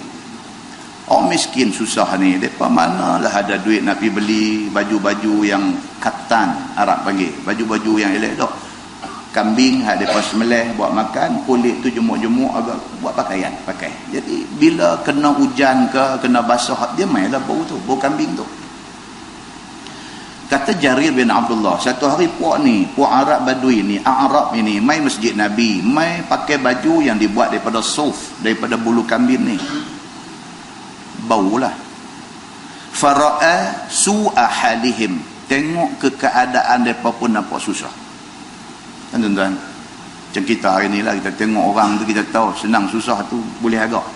Orang miskin susah ni, depa manalah ada duit nak pergi beli baju-baju yang katan, Arab panggil, baju-baju yang elok-elok. Kambing hak depa sembelih buat makan, kulit tu jemuk-jemuk agak buat pakaian pakai. Jadi bila kena hujan ke kena basah, dia mainlah bau tu, bau kambing tu. Kata Jarir bin Abdullah, satu hari puak Arab Badui ni, Arab ini mai masjid Nabi, mai pakai baju yang dibuat daripada suf, daripada bulu kambing ni. Baulah. Fara'a su'a halihim, tengok ke keadaan mereka pun nampak susah. Kan tuan-tuan, macam kita hari ni lah, kita tengok orang tu kita tahu senang susah tu boleh agak.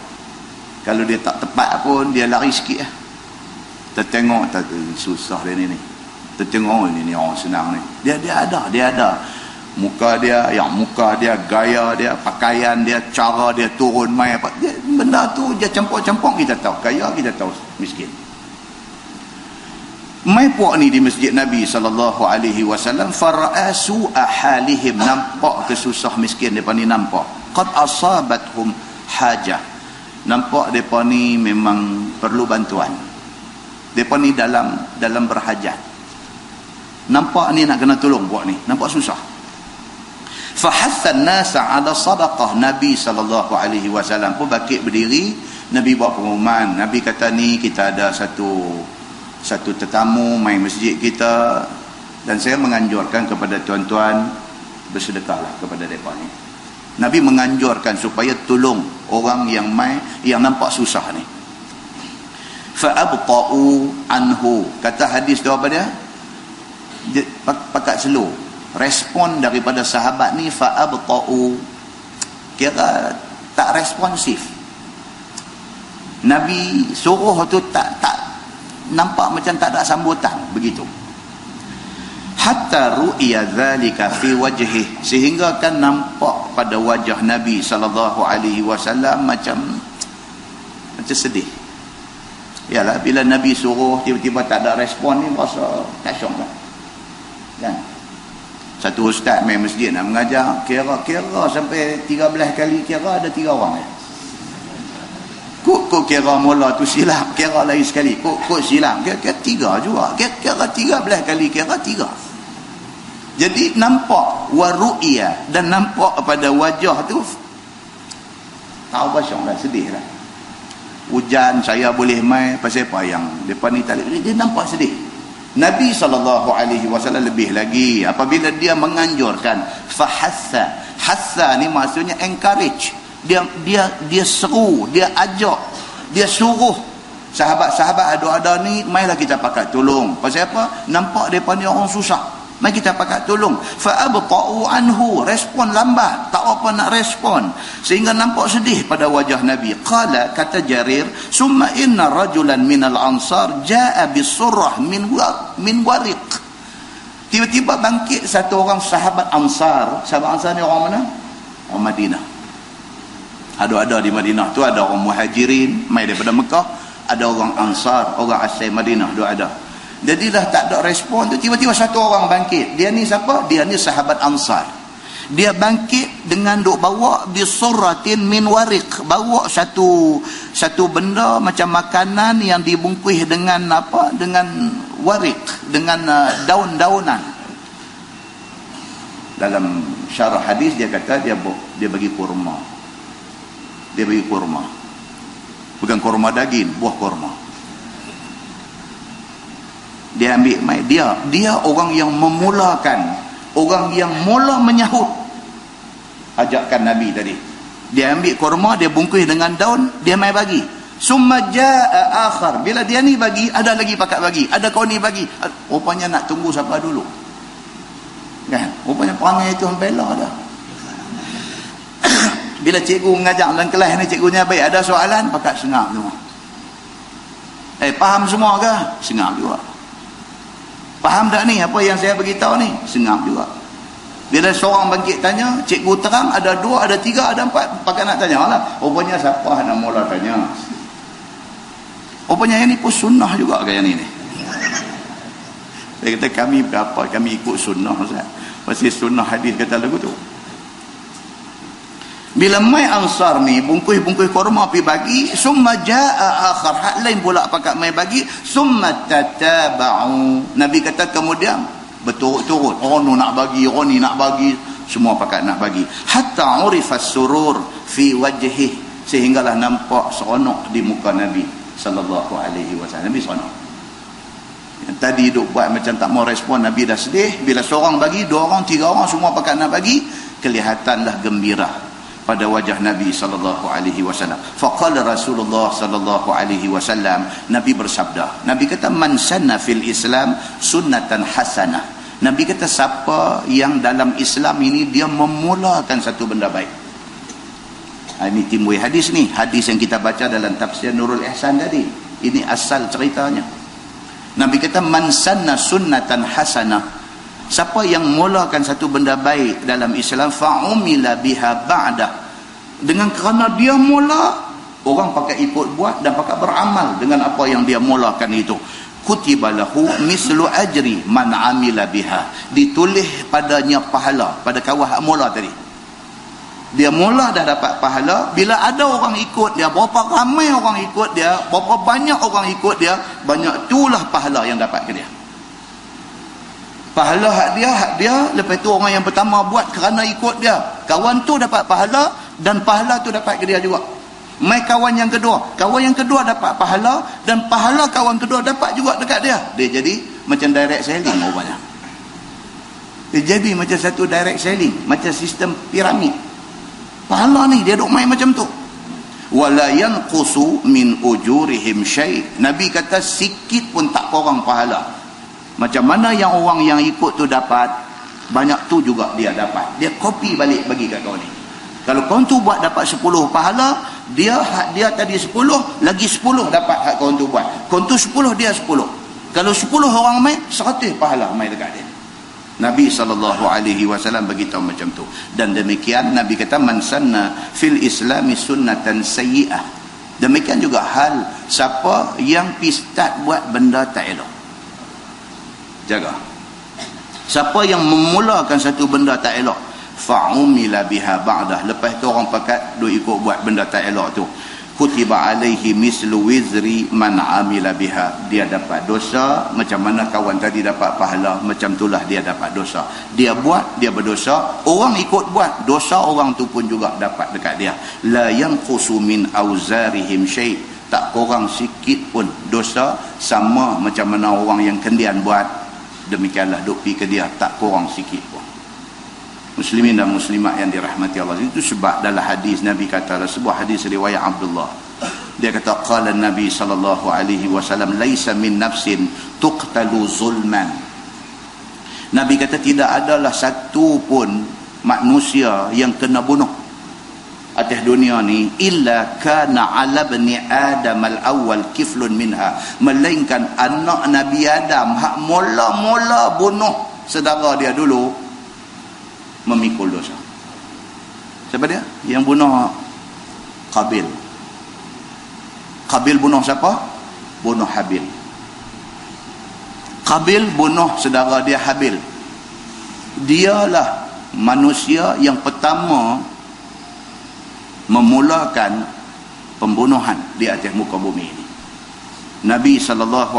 Kalau dia tak tepat pun dia lari sikit lah. Kita tengok tak susah dia ni. Kita tengok ni orang senang ni. Dia ada muka dia, gaya dia, pakaian dia, cara dia turun mai apa. Benda tu dia campur-campur kita tahu. Kaya kita tahu miskin. Mai puak ni di masjid Nabi SAW, fara'a su'a halihim, nampak kesusah miskin depa ni, nampak qad asabathum hajah, nampak depa ni memang perlu bantuan, depa ni dalam berhajat, nampak ni nak kena tolong puak ni, nampak susah. Fahathan nasa ala sadaqah, Nabi SAW pun bangkit berdiri, Nabi buat pengumuman. Nabi kata ni kita ada satu tetamu main masjid kita, dan saya menganjurkan kepada tuan-tuan bersedekahlah kepada mereka ni. Nabi menganjurkan supaya tolong orang yang nampak susah ni. Fa'abta'u anhu, kata hadis tu apa dia pakat slow, respon daripada sahabat ni, fa'abta'u, kira tak responsif. Nabi suruh tu tak nampak macam tak ada sambutan begitu. Hatta ru'ya zalika fi wajhi, sehingga kan nampak pada wajah Nabi SAW macam sedih. Yalah, bila Nabi suruh tiba-tiba tak ada respon ni, rasa tak syok kan. Satu ustaz main masjid nak mengajar, kira sampai 13 kali kira ada 3 orang ya. Kok kira mula tu silap, kira lain sekali, kok silap, kira 3 juga, kira 13 kali kira 3. Jadi nampak waru'iyah, dan nampak pada wajah tu tahu pasang lah, sedih lah. Hujan saya boleh mai, pasal apa yang depan ni tak boleh, dia nampak sedih. Nabi SAW lebih lagi, apabila dia menganjurkan, hassa ni maksudnya encourage, dia seru, dia ajak, dia suruh sahabat-sahabat ada ni, mailah kita pakat tolong. Pasal apa? Nampak depa ni orang susah, mai kita pakat tolong. Fa'abta'u anhu, respon lambat, tak apa nak respon, sehingga nampak sedih pada wajah Nabi. Qala, kata Jarir, summa inna rajulan minal ansar ja'a bisurrah min wariq. Tiba-tiba bangkit satu orang sahabat Ansar. Sahabat Ansar ni orang mana? Orang Madinah. Ada di Madinah tu ada orang Muhajirin mai daripada Mekah, ada orang Ansar, orang asal Madinah, dua ada. Jadilah tak ada respon tu, tiba-tiba satu orang bangkit. Dia ni siapa? Dia ni sahabat Ansar. Dia bangkit dengan duk bawa bisurratin min wariq, bawa satu benda macam makanan yang dibungkus dengan apa? Dengan wariq, dengan daun-daunan. Dalam syarah hadis dia kata dia bagi kurma. Dia bagi kurma, bukan kurma daging, buah kurma. Dia ambil mai, dia orang yang memulakan, orang yang mula menyahut ajakan Nabi tadi. Dia ambil kurma, dia bungkus dengan daun, dia mai bagi. Summa jaa akhar, bila dia ni bagi, ada lagi pakat bagi, ada kau ni bagi. Rupanya nak tunggu siapa dulu kan, rupanya perangai itu hambela dah. Bila cikgu mengajar dalam kelas ni, cikgunya baik, ada soalan, pakat sengap semua. Faham semua ke? Sengap juga. Faham tak ni apa yang saya beritahu ni? Sengap juga. Bila seorang bangkit tanya, cikgu terang, ada 2, ada 3, ada 4, pakat nak tanya lah. Rupanya siapa nak mula tanya? Rupanya yang ni pun sunnah juga kayak ni. Saya kata kami berapa, kami ikut sunnah Ustaz. Pasal sunnah hadis kata lagu tu. Bila mai Ansar ni bungkus kurma pergi bagi, summa jaa akhar, hak lain pula pakat mai bagi, summa tataba'u. Nabi kata kemudian berturut-turut, orang ni nak bagi, orang ni nak bagi, semua pakat nak bagi. Hatta urifa surur fi wajhi, sehinggalah nampak seronok di muka Nabi sallallahu alaihi wasallam. Nabi seronok. Yang tadi duk buat macam tak mau respon, Nabi dah sedih. Bila seorang bagi, 2 orang, 3 orang semua pakat nak bagi, kelihatanlah gembira pada wajah Nabi sallallahu alaihi wasallam. Faqala Rasulullah sallallahu alaihi wasallam, Nabi bersabda, Nabi kata, man sanna fil Islam sunnatan hasanah. Nabi kata, siapa yang dalam Islam ini dia memulakan satu benda baik. Ini timbul hadis ni, hadis yang kita baca dalam tafsir Nurul Ihsan tadi. Ini asal ceritanya. Nabi kata, man sanna sunnatan hasanah, siapa yang mulakan satu benda baik dalam Islam, fa'umila biha ba'dah, dengan kerana dia mula, orang pakai ikut buat dan pakai beramal dengan apa yang dia mulakan itu, kutiba lahu mislu ajri man amila biha, ditulis padanya pahala pada kawan mula tadi. Dia mula dah dapat pahala. Bila ada orang ikut dia, berapa ramai orang ikut dia, berapa banyak orang ikut dia, banyak itulah pahala yang dapat ke dia. Pahala hak dia, lepas tu orang yang pertama buat kerana ikut dia, kawan tu dapat pahala, dan pahala tu dapat ke dia juga. Mai kawan yang kedua dapat pahala, dan pahala kawan kedua dapat juga dekat dia. Dia jadi macam direct selling rupanya. Dia jadi macam satu direct selling, macam sistem piramid. Pahala ni dia duk main macam tu. Wala yanqusu min ujurihim syai'. Nabi kata sikit pun tak kurang pahala. Macam mana yang orang yang ikut tu dapat, banyak tu juga dia dapat. Dia copy balik bagi kat kau ni. Kalau kau tu buat dapat 10 pahala, dia tadi 10, lagi 10 dapat hak kau tu buat. Kau tu 10, dia 10. Kalau 10 orang main, 100 pahala main dekat dia. Nabi SAW beritahu macam tu. Dan demikian Nabi kata, man sanna fil islami sunnatan sayyi'ah. Demikian juga hal siapa yang start buat benda tak elok, jaga. Siapa yang memulakan satu benda tak elok, fa'umila biha ba'dah, lepas tu orang pakat duk ikut buat benda tak elok tu, kutiba alaihi mislu wizri man amila biha, dia dapat dosa macam mana kawan tadi dapat pahala, macam itulah dia dapat dosa. Dia buat, dia berdosa, orang ikut buat, dosa orang tu pun juga dapat dekat dia. La yanqusu min auzarihim syai', tak kurang sikit pun dosa, sama macam mana orang yang kendian buat, demikianlah duk pi ke dia, tak kurang sikit pun. Muslimin dan muslimat yang dirahmati Allah, itu sebab dalam hadis Nabi kata, sebuah hadis riwayat Abdullah, dia kata, qala Nabi sallallahu alaihi wasallam, laisa min nafsin tuqtalu zulman. Nabi kata, tidak adalah satu pun manusia yang kena bunuh atas dunia ni, illa kana ala bani Adam al-awwal kiflun minha, melainkan anak Nabi Adam hak mula-mula bunuh saudara dia dulu memikul dosa. Siapa dia? Yang bunuh Qabil. Qabil bunuh siapa? Bunuh Habil. Qabil bunuh saudara dia Habil. Dialah manusia yang pertama memulakan pembunuhan di atas muka bumi ini. Nabi SAW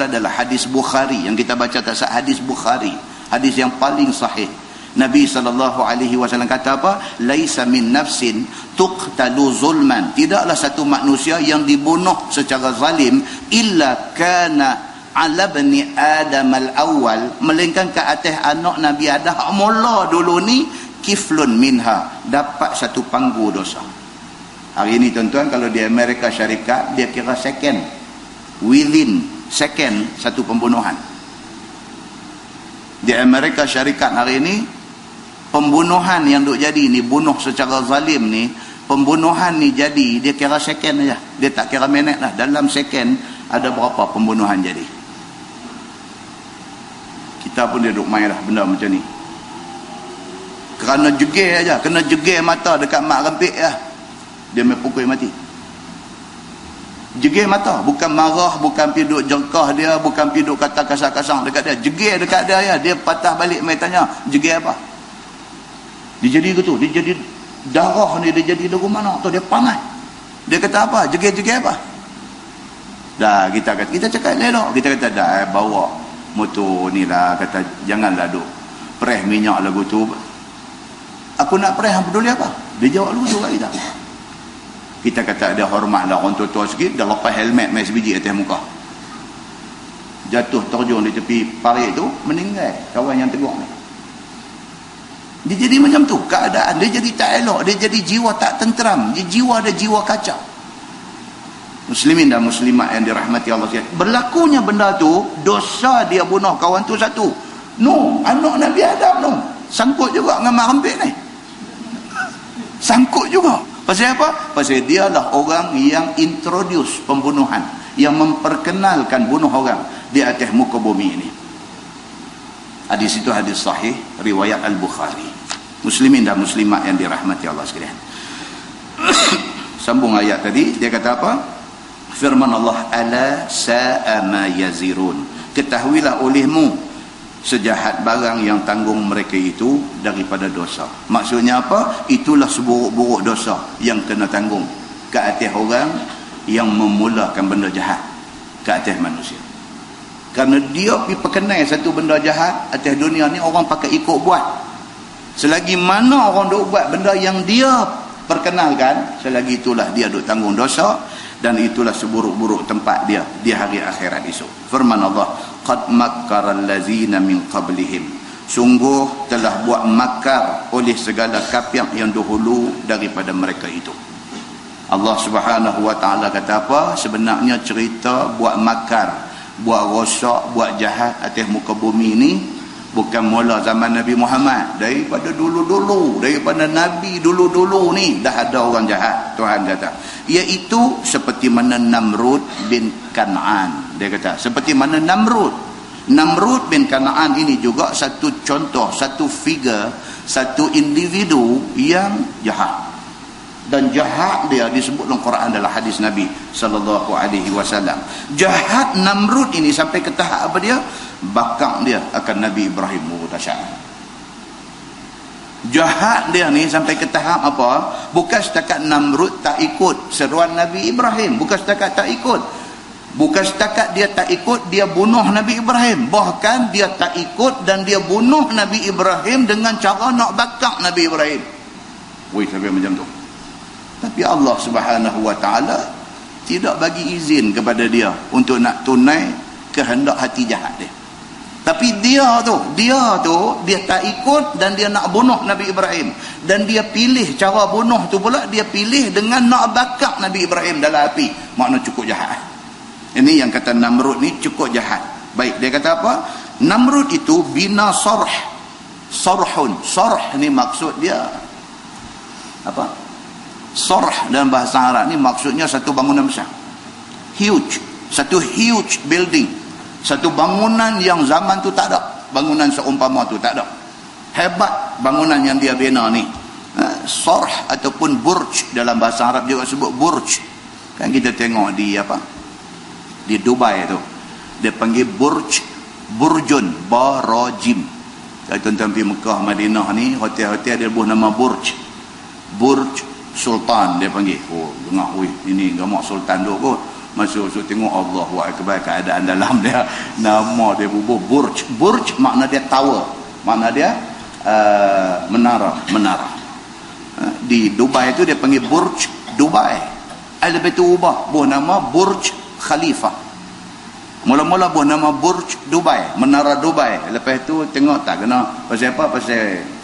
dalam hadis Bukhari yang kita baca, tak sah hadis Bukhari, hadis yang paling sahih, Nabi SAW kata apa? Laisa min nafsin tuqtalu zulman, tidaklah satu manusia yang dibunuh secara zalim, illa kana ala bani Adam al-awwal, melainkan ke atas anak Nabi Adam mula dulu ni, kiflun minha, dapat satu panggu dosa. Hari ini tuan-tuan, kalau di Amerika Syarikat, dia kira second, within second satu pembunuhan. Di Amerika Syarikat hari ini, pembunuhan yang duk jadi ni, bunuh secara zalim ni, pembunuhan ni jadi, dia kira second aja, dia tak kira minit lah. Dalam second ada berapa pembunuhan jadi. Kita pun dia duk main lah benda macam ni, kerana jegir aja, kena jegir mata dekat mak rempik ya, dia main pukul mati. Jegir mata, bukan marah, bukan pergi duk jerkah dia, bukan pergi duk kata kasar-kasar dekat dia, jegir dekat dia ya. Dia patah balik, main tanya, jegir apa? Dia jadi gitu, dia jadi darah ni, dia jadi dari mana tu, dia panas. Dia kata apa? Jegir-jegir apa? Dah kita cakap elok, kita kata dah bawa motor ni lah, kata janganlah duk press minyak lagu tu. Aku nak press, hang peduli apa? Dia jawab lagu tu kat kita. Kita kata dia hormatlah orang tua-tua sikit, dah lepas helmet main sebiji atas muka. jatuh terjun di tepi parit tu, meninggal kawan yang tegur ni. Dia jadi macam tu keadaan, dia jadi tak elok, dia jadi jiwa tak tenteram, dia jiwa ada jiwa kacau. Muslimin dan muslimat yang dirahmati Allah sekalian, berlakunya benda tu, dosa dia bunuh kawan tu satu. No, anak Nabi Adam no, sangkut juga dengan mak rempit ni, sangkut juga. Pasal apa? Pasal dia lah orang yang introduce pembunuhan, yang memperkenalkan bunuh orang di atas muka bumi ini. Hadis itu hadis sahih riwayat Al-Bukhari. Muslimin dan muslimat yang dirahmati Allah sekalian. Sambung ayat tadi, dia kata apa? Firman Allah, ala sa'a ma yazirun. Ketahuilah olehmu sejahat barang yang tanggung mereka itu daripada dosa. Maksudnya apa? Itulah seburuk-buruk dosa yang kena tanggung ke atas orang yang memulakan benda jahat ke atas manusia. Kerana dia pergi perkenal satu benda jahat atas dunia ni, orang pakai ikut buat. Selagi mana orang duk buat benda yang dia perkenalkan, selagi itulah dia duk tanggung dosa, dan itulah seburuk-buruk tempat dia di hari akhirat esok. Firman Allah, qad makkaral ladzina min qablihim, sungguh telah buat makar oleh segala kafir yang dahulu daripada mereka itu. Allah Subhanahu wa taala kata apa? Sebenarnya cerita buat makar, buat rosak, buat jahat atas muka bumi ni bukan mula zaman Nabi Muhammad. Daripada dulu-dulu, daripada Nabi dulu-dulu ni dah ada orang jahat, Tuhan kata. Iaitu seperti mana Namrud bin Kan'an. Dia kata seperti mana Namrud bin Kan'an ini juga satu contoh, satu figure, satu individu yang jahat. Dan jahat dia disebut dalam Quran adalah hadis Nabi sallallahu alaihi wasallam. Jahat Namrud ini sampai ke tahap apa dia? Bakang dia akan Nabi Ibrahim mutasyad. Jahat dia ni sampai ke tahap apa? Bukan setakat Namrud tak ikut seruan Nabi Ibrahim, bukan setakat tak ikut. Bukan setakat dia tak ikut, dia bunuh Nabi Ibrahim. Bahkan dia tak ikut dan dia bunuh Nabi Ibrahim dengan cara nak bakang Nabi Ibrahim. Woi, sampai macam tu. Tapi Allah Subhanahu wa taala tidak bagi izin kepada dia untuk nak tunai kehendak hati jahat dia. Tapi dia tak ikut dan dia nak bunuh Nabi Ibrahim, dan dia pilih cara bunuh tu pula, dia pilih dengan nak bakar Nabi Ibrahim dalam api. Makna cukup jahat. Ini yang kata Namrud ni cukup jahat. Baik, dia kata apa? Namrud itu bina sarhun. Sarh ni maksud dia apa? Sarh dalam bahasa Arab ni maksudnya satu bangunan besar, huge, satu huge building, satu bangunan yang zaman tu tak ada, bangunan seumpama tu tak ada. Hebat bangunan yang dia bina ni. Sarh ataupun burj, dalam bahasa Arab juga sebut burj. Kan kita tengok di apa, di Dubai tu dia panggil burjun barajim. Kalau tuan-tuan pergi Mekah, Madinah ni, hotel-hotel dia buat nama burj Sultan dia panggil. Oh, dengar, wih, ini gamak Sultan duk kot. Masuk tengok, Allahu Akbar, keadaan dalam dia. Nama dia bubuh burj. Burj makna dia tower, makna dia menara. Di Dubai itu dia panggil burj Dubai. Lepas tu ubah buah nama burj Khalifah. Mula-mula buah nama burj Dubai, menara Dubai. Lepas tu tengok tak kena pasal apa, pasal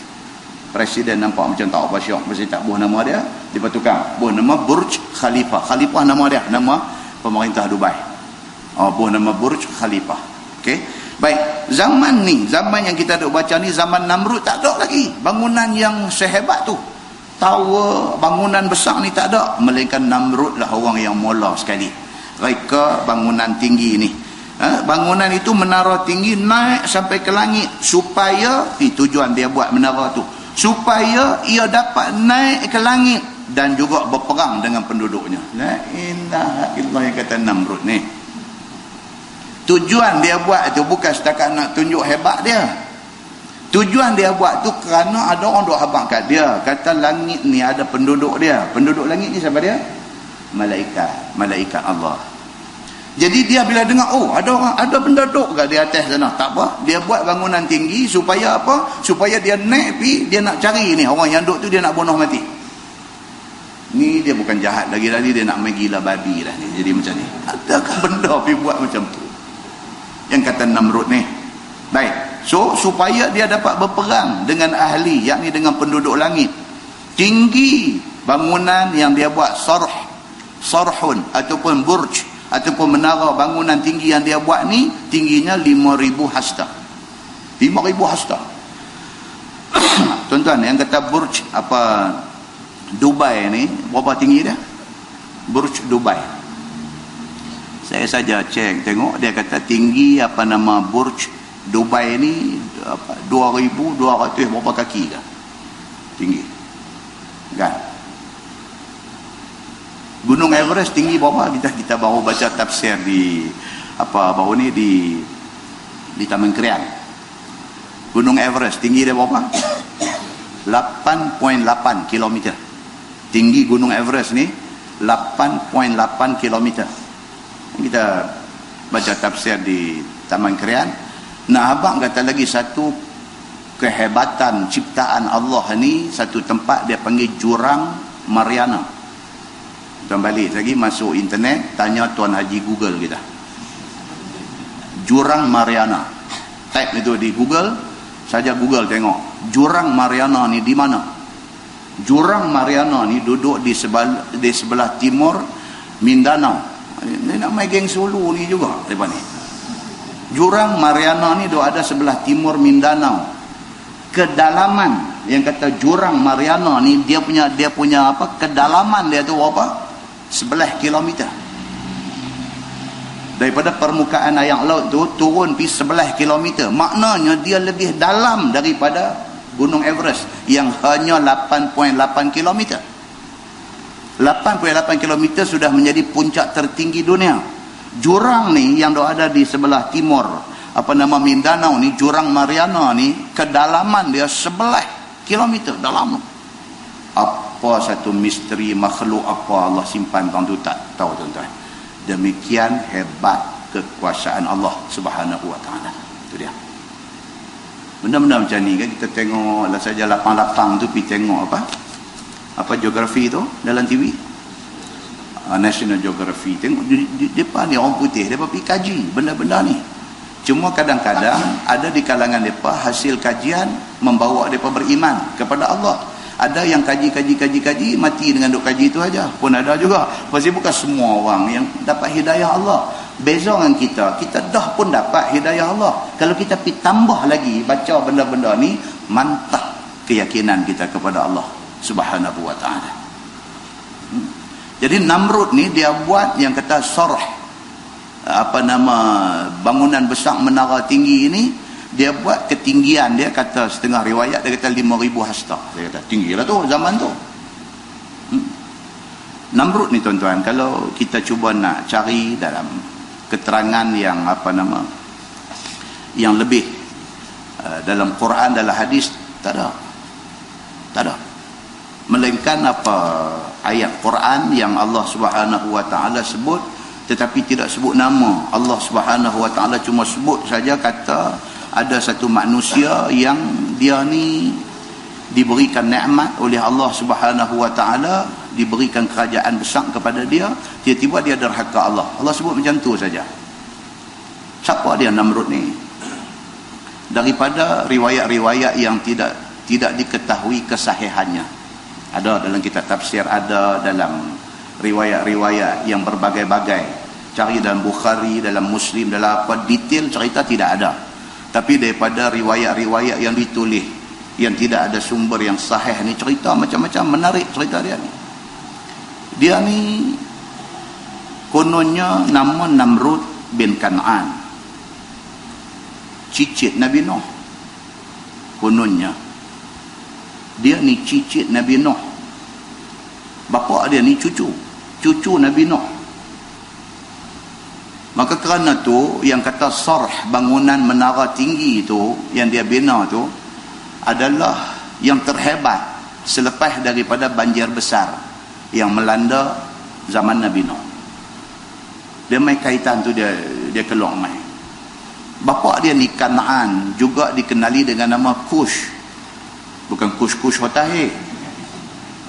Presiden nampak macam tak apa syok, mesti tak buah nama dia, dia tukar buah nama Burj Khalifah. Khalifah nama dia, nama pemerintah Dubai. Buah nama Burj Khalifah. Okey. Baik, zaman ni, zaman yang kita duk baca ni, zaman Namrud tak ada lagi bangunan yang sehebat tu. Tower, bangunan besar ni tak ada, melainkan Namrud lah orang yang mula sekali reka bangunan tinggi ni. Bangunan itu menara tinggi naik sampai ke langit supaya tujuan dia buat menara tu, supaya ia dapat naik ke langit dan juga berperang dengan penduduknya. La ilaha illallah yang kata Namrud ni. Tujuan dia buat tu bukan setakat nak tunjuk hebat dia. Tujuan dia buat tu kerana ada orang duk habaq kat dia, kata langit ni ada penduduk dia. Penduduk langit ni siapa dia? Malaikat Allah. Jadi dia bila dengar, oh ada orang, ada penduduk kat di atas sana, tak apa, dia buat bangunan tinggi supaya apa? Supaya dia naik pi, dia nak cari ni orang yang duduk tu, dia nak bunuh mati. Ni dia bukan jahat lagi, dia nak main gila babi lah ni. Jadi macam ni, adakah benda pi buat macam tu? yang kata Namrud ni. Baik, so supaya dia dapat berperang dengan ahli, yakni dengan penduduk langit, tinggi bangunan yang dia buat, sarhun ataupun burj ataupun menara bangunan tinggi yang dia buat ni, tingginya 5,000 hasta. 5,000 hasta. Tuan-tuan, yang kata burj apa Dubai ni, berapa tinggi dia? Burj Dubai, saya saja cek tengok, dia kata tinggi apa nama burj Dubai ni 2,200 berapa kaki dah tinggi kan. Gunung Everest tinggi berapa? Kita baru baca tafsir di baru ni di Taman Krian. Gunung Everest tinggi dia berapa? 8.8 km. Tinggi Gunung Everest ni 8.8 km. Kita baca tafsir di Taman Krian. Nah, abang kata lagi satu kehebatan ciptaan Allah ni, satu tempat dia panggil Jurang Mariana. Tuan balik lagi masuk internet, tanya Tuan Haji Google kita. Jurang Mariana. Type itu di Google, saja Google tengok. Jurang Mariana ni di mana? Jurang Mariana ni duduk di sebelah timur Mindanao. Ini nak main geng Sulu ni juga depan ni. Jurang Mariana ni ada sebelah timur Mindanao. Kedalaman yang kata Jurang Mariana ni, dia punya kedalaman dia tu berapa? 11 kilometer. Daripada permukaan air laut tu turun pergi 11 kilometer. Maknanya dia lebih dalam daripada Gunung Everest yang hanya 8.8 kilometer. 8.8 kilometer sudah menjadi puncak tertinggi dunia. Jurang ni yang ada di sebelah timur Mindanao ni, Jurang Mariana ni, kedalaman dia 11 kilometer dalam. Apa satu misteri makhluk apa Allah simpan, tuan tu tak tahu tuan-tuan. Demikian hebat kekuasaan Allah Subhanahu wa taala. Itu dia. Benda-benda macam ni kan kita tengok lah saja lapang-lapang tu, pergi tengok apa geografi tu dalam TV. National Geography, tengok depa ni orang putih, depa pergi kaji benda-benda ni. Cuma kadang-kadang ada di kalangan depa hasil kajian membawa depa beriman kepada Allah. Ada yang kaji mati dengan duk kaji itu aja pun ada juga. Pasti bukan semua orang yang dapat hidayah Allah. Beza dengan kita dah pun dapat hidayah Allah. Kalau kita pergi tambah lagi baca benda-benda ni, mantap keyakinan kita kepada Allah Subhanahu wa taala. Jadi Namrud ni dia buat yang kata bangunan besar menara tinggi ini, dia buat ketinggian dia kata setengah riwayat dia kata 5,000 hasta. Dia kata tinggi lah tu zaman tu. Namrud ni tuan-tuan, kalau kita cuba nak cari dalam keterangan yang yang lebih dalam Quran, dalam hadis, tak ada. Melainkan ayat Quran yang Allah Subhanahu wa taala sebut tetapi tidak sebut nama. Allah Subhanahu wa taala cuma sebut saja kata ada satu manusia yang dia ni diberikan nikmat oleh Allah Subhanahu wa taala, diberikan kerajaan besar kepada dia, tiba-tiba dia derhaka Allah. Allah sebut macam tu saja. Siapa dia Namrud ni? Daripada riwayat-riwayat yang tidak diketahui kesahihannya. Ada dalam kitab tafsir, ada dalam riwayat-riwayat yang berbagai-bagai. Cari dalam Bukhari, dalam Muslim, dalam detail cerita tidak ada. Tapi daripada riwayat-riwayat yang ditulis yang tidak ada sumber yang sahih ni, cerita macam-macam, menarik cerita dia ni. Dia ni kononnya nama Namrud bin Kan'an, cicit Nabi Nuh. Kononnya dia ni cicit Nabi Nuh. Bapa dia ni cucu Nabi Nuh. Maka kerana tu yang kata sarh, bangunan menara tinggi tu yang dia bina tu adalah yang terhebat selepas daripada banjir besar yang melanda zaman Nabi Nuh. Dia main kaitan tu, dia keluar main. Bapa dia ni Kan'an, juga dikenali dengan nama Kush. Bukan Kush Hotahe,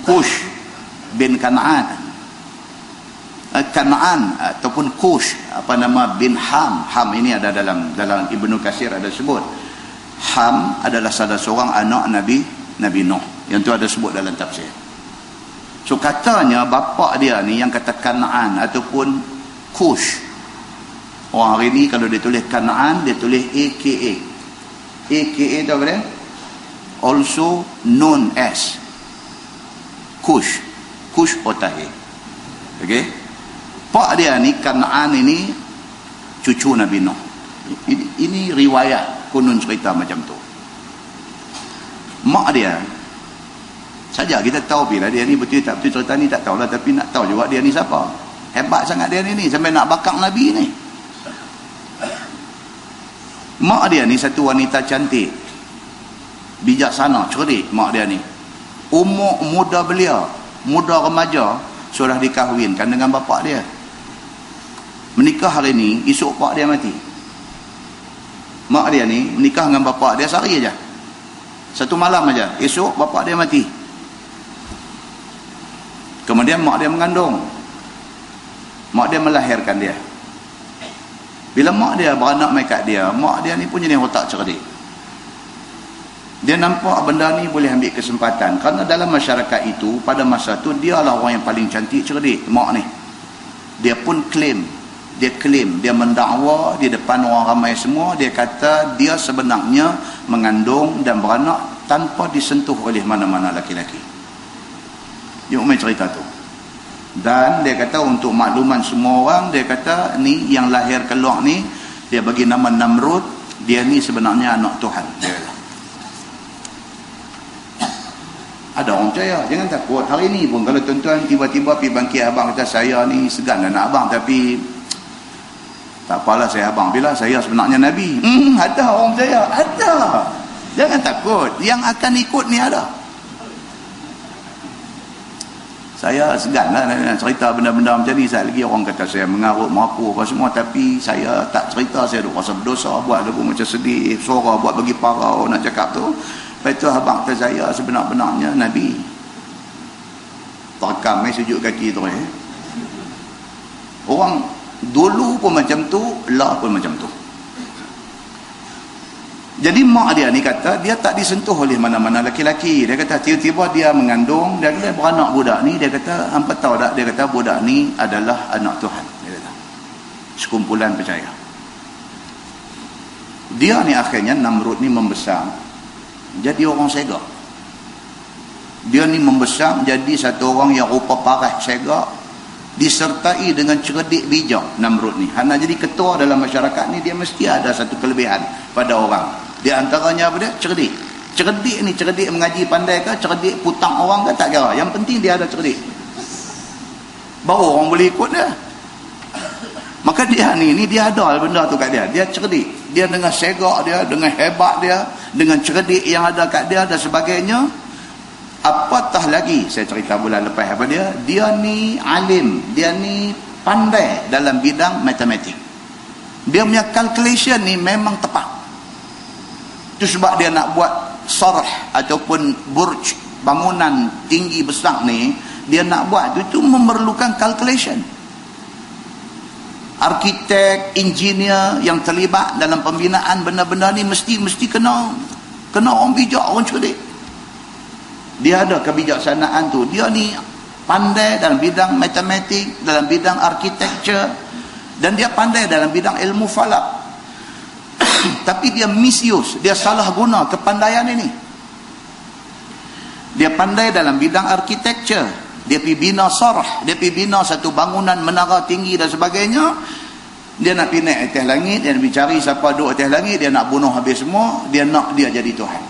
Kush bin Kan'an. Kanaan ataupun Kush, apa nama, bin Ham. Ham ini ada dalam Ibnu Katsir ada sebut. Ham adalah salah seorang anak Nabi Nuh. Yang tu ada sebut dalam tafsir. So katanya bapa dia ni yang kata Kanaan ataupun Kush. Orang hari ni kalau dia tulis Kanaan, dia tulis AKA. AKA tu apa dia? Also known as Kush. Kush Potahir. Okey. Pak dia ni Kanaan ini cucu Nabi Nuh. Ini riwayat kunun cerita macam tu. Mak dia saja kita tahu bila dia ni betul tak betul cerita ni tak tahulah, tapi nak tahu juga dia ni siapa. Hebat sangat dia ni sampai nak bakang Nabi ni. Mak dia ni satu wanita cantik, bijaksana, cerdik. Mak dia ni umur muda belia, muda remaja, sudah dikahwinkan dengan bapa dia. Menikah hari ni, esok pak dia mati. Mak dia ni menikah dengan bapa dia sehari aja, satu malam aja, esok bapa dia mati. Kemudian mak dia mengandung, mak dia melahirkan dia. Bila mak dia beranak mai kat dia, mak dia ni pun jenis otak cerdik. Dia nampak benda ni boleh ambil kesempatan, kerana dalam masyarakat itu pada masa tu dia lah orang yang paling cantik, cerdik. Mak ni dia pun klaim, dia mendakwa di depan orang ramai semua, dia kata dia sebenarnya mengandung dan beranak tanpa disentuh oleh mana-mana laki-laki. Dia main cerita tu. Dan dia kata untuk makluman semua orang, dia kata ni yang lahir keluar ni, dia bagi nama Namrud, dia ni sebenarnya anak Tuhan. Dia kata. Ada orang percaya, jangan takut. Hari ni pun kalau tuan-tuan tiba-tiba pergi bangkit abang kata saya ni segan anak abang, tapi tak apalah saya abang, bila saya sebenarnya Nabi. Ada orang percaya, ada. Jangan takut, yang akan ikut ni ada. Saya segan lah nak cerita benda-benda macam ni. Sekali lagi orang kata saya mengarut, merapu apa semua, tapi saya tak cerita. Saya duk rasa berdosa, buat lagu macam sedih, suara buat bagi parau nak cakap tu. Lepas tu abang kata saya sebenar-benarnya Nabi. Terekam sujud kaki tu. Orang dulu pun macam tu, lah pun macam tu. Jadi mak dia ni kata dia tak disentuh oleh mana-mana laki-laki. Dia kata tiba-tiba dia mengandung, dia kata beranak budak ni, dia kata hampa tahu tak, dia kata budak ni adalah anak Tuhan. Dia kata sekumpulan percaya. Dia ni akhirnya Namrud ni membesar jadi orang segak. Dia ni membesar jadi satu orang yang rupa parah segak, disertai dengan cerdik bijak. Namrud ni hanya jadi ketua dalam masyarakat ni, dia mesti ada satu kelebihan pada orang. Di antaranya apa dia? Cerdik. Cerdik ni cerdik mengaji pandai ke, cerdik putang orang ke, tak kira. Yang penting dia ada cerdik, baru orang boleh ikut dia. Maka dia ni dia ada benda tu kat dia. Dia cerdik, dia dengan segak dia, dengan hebat dia, dengan cerdik yang ada kat dia dan sebagainya. Apatah lagi, saya cerita bulan lepas apa dia ni alim, dia ni pandai dalam bidang matematik. Dia punya calculation ni memang tepat. Itu sebab dia nak buat sarh ataupun burj, bangunan tinggi besar ni, dia nak buat itu memerlukan calculation. Arkitek, engineer yang terlibat dalam pembinaan benda-benda ni mesti kena orang bijak, orang cerdik. Dia ada kebijaksanaan tu. Dia ni pandai dalam bidang matematik, dalam bidang architecture, dan dia pandai dalam bidang ilmu falak. Tapi dia misuse, dia salah guna kepandaian ini. Dia pandai dalam bidang architecture, dia pergi bina sarh, dia pergi bina satu bangunan menara tinggi dan sebagainya. Dia nak pergi naik atas langit, dia nak pergi cari siapa duduk atas langit, dia nak bunuh habis semua, dia nak dia jadi Tuhan.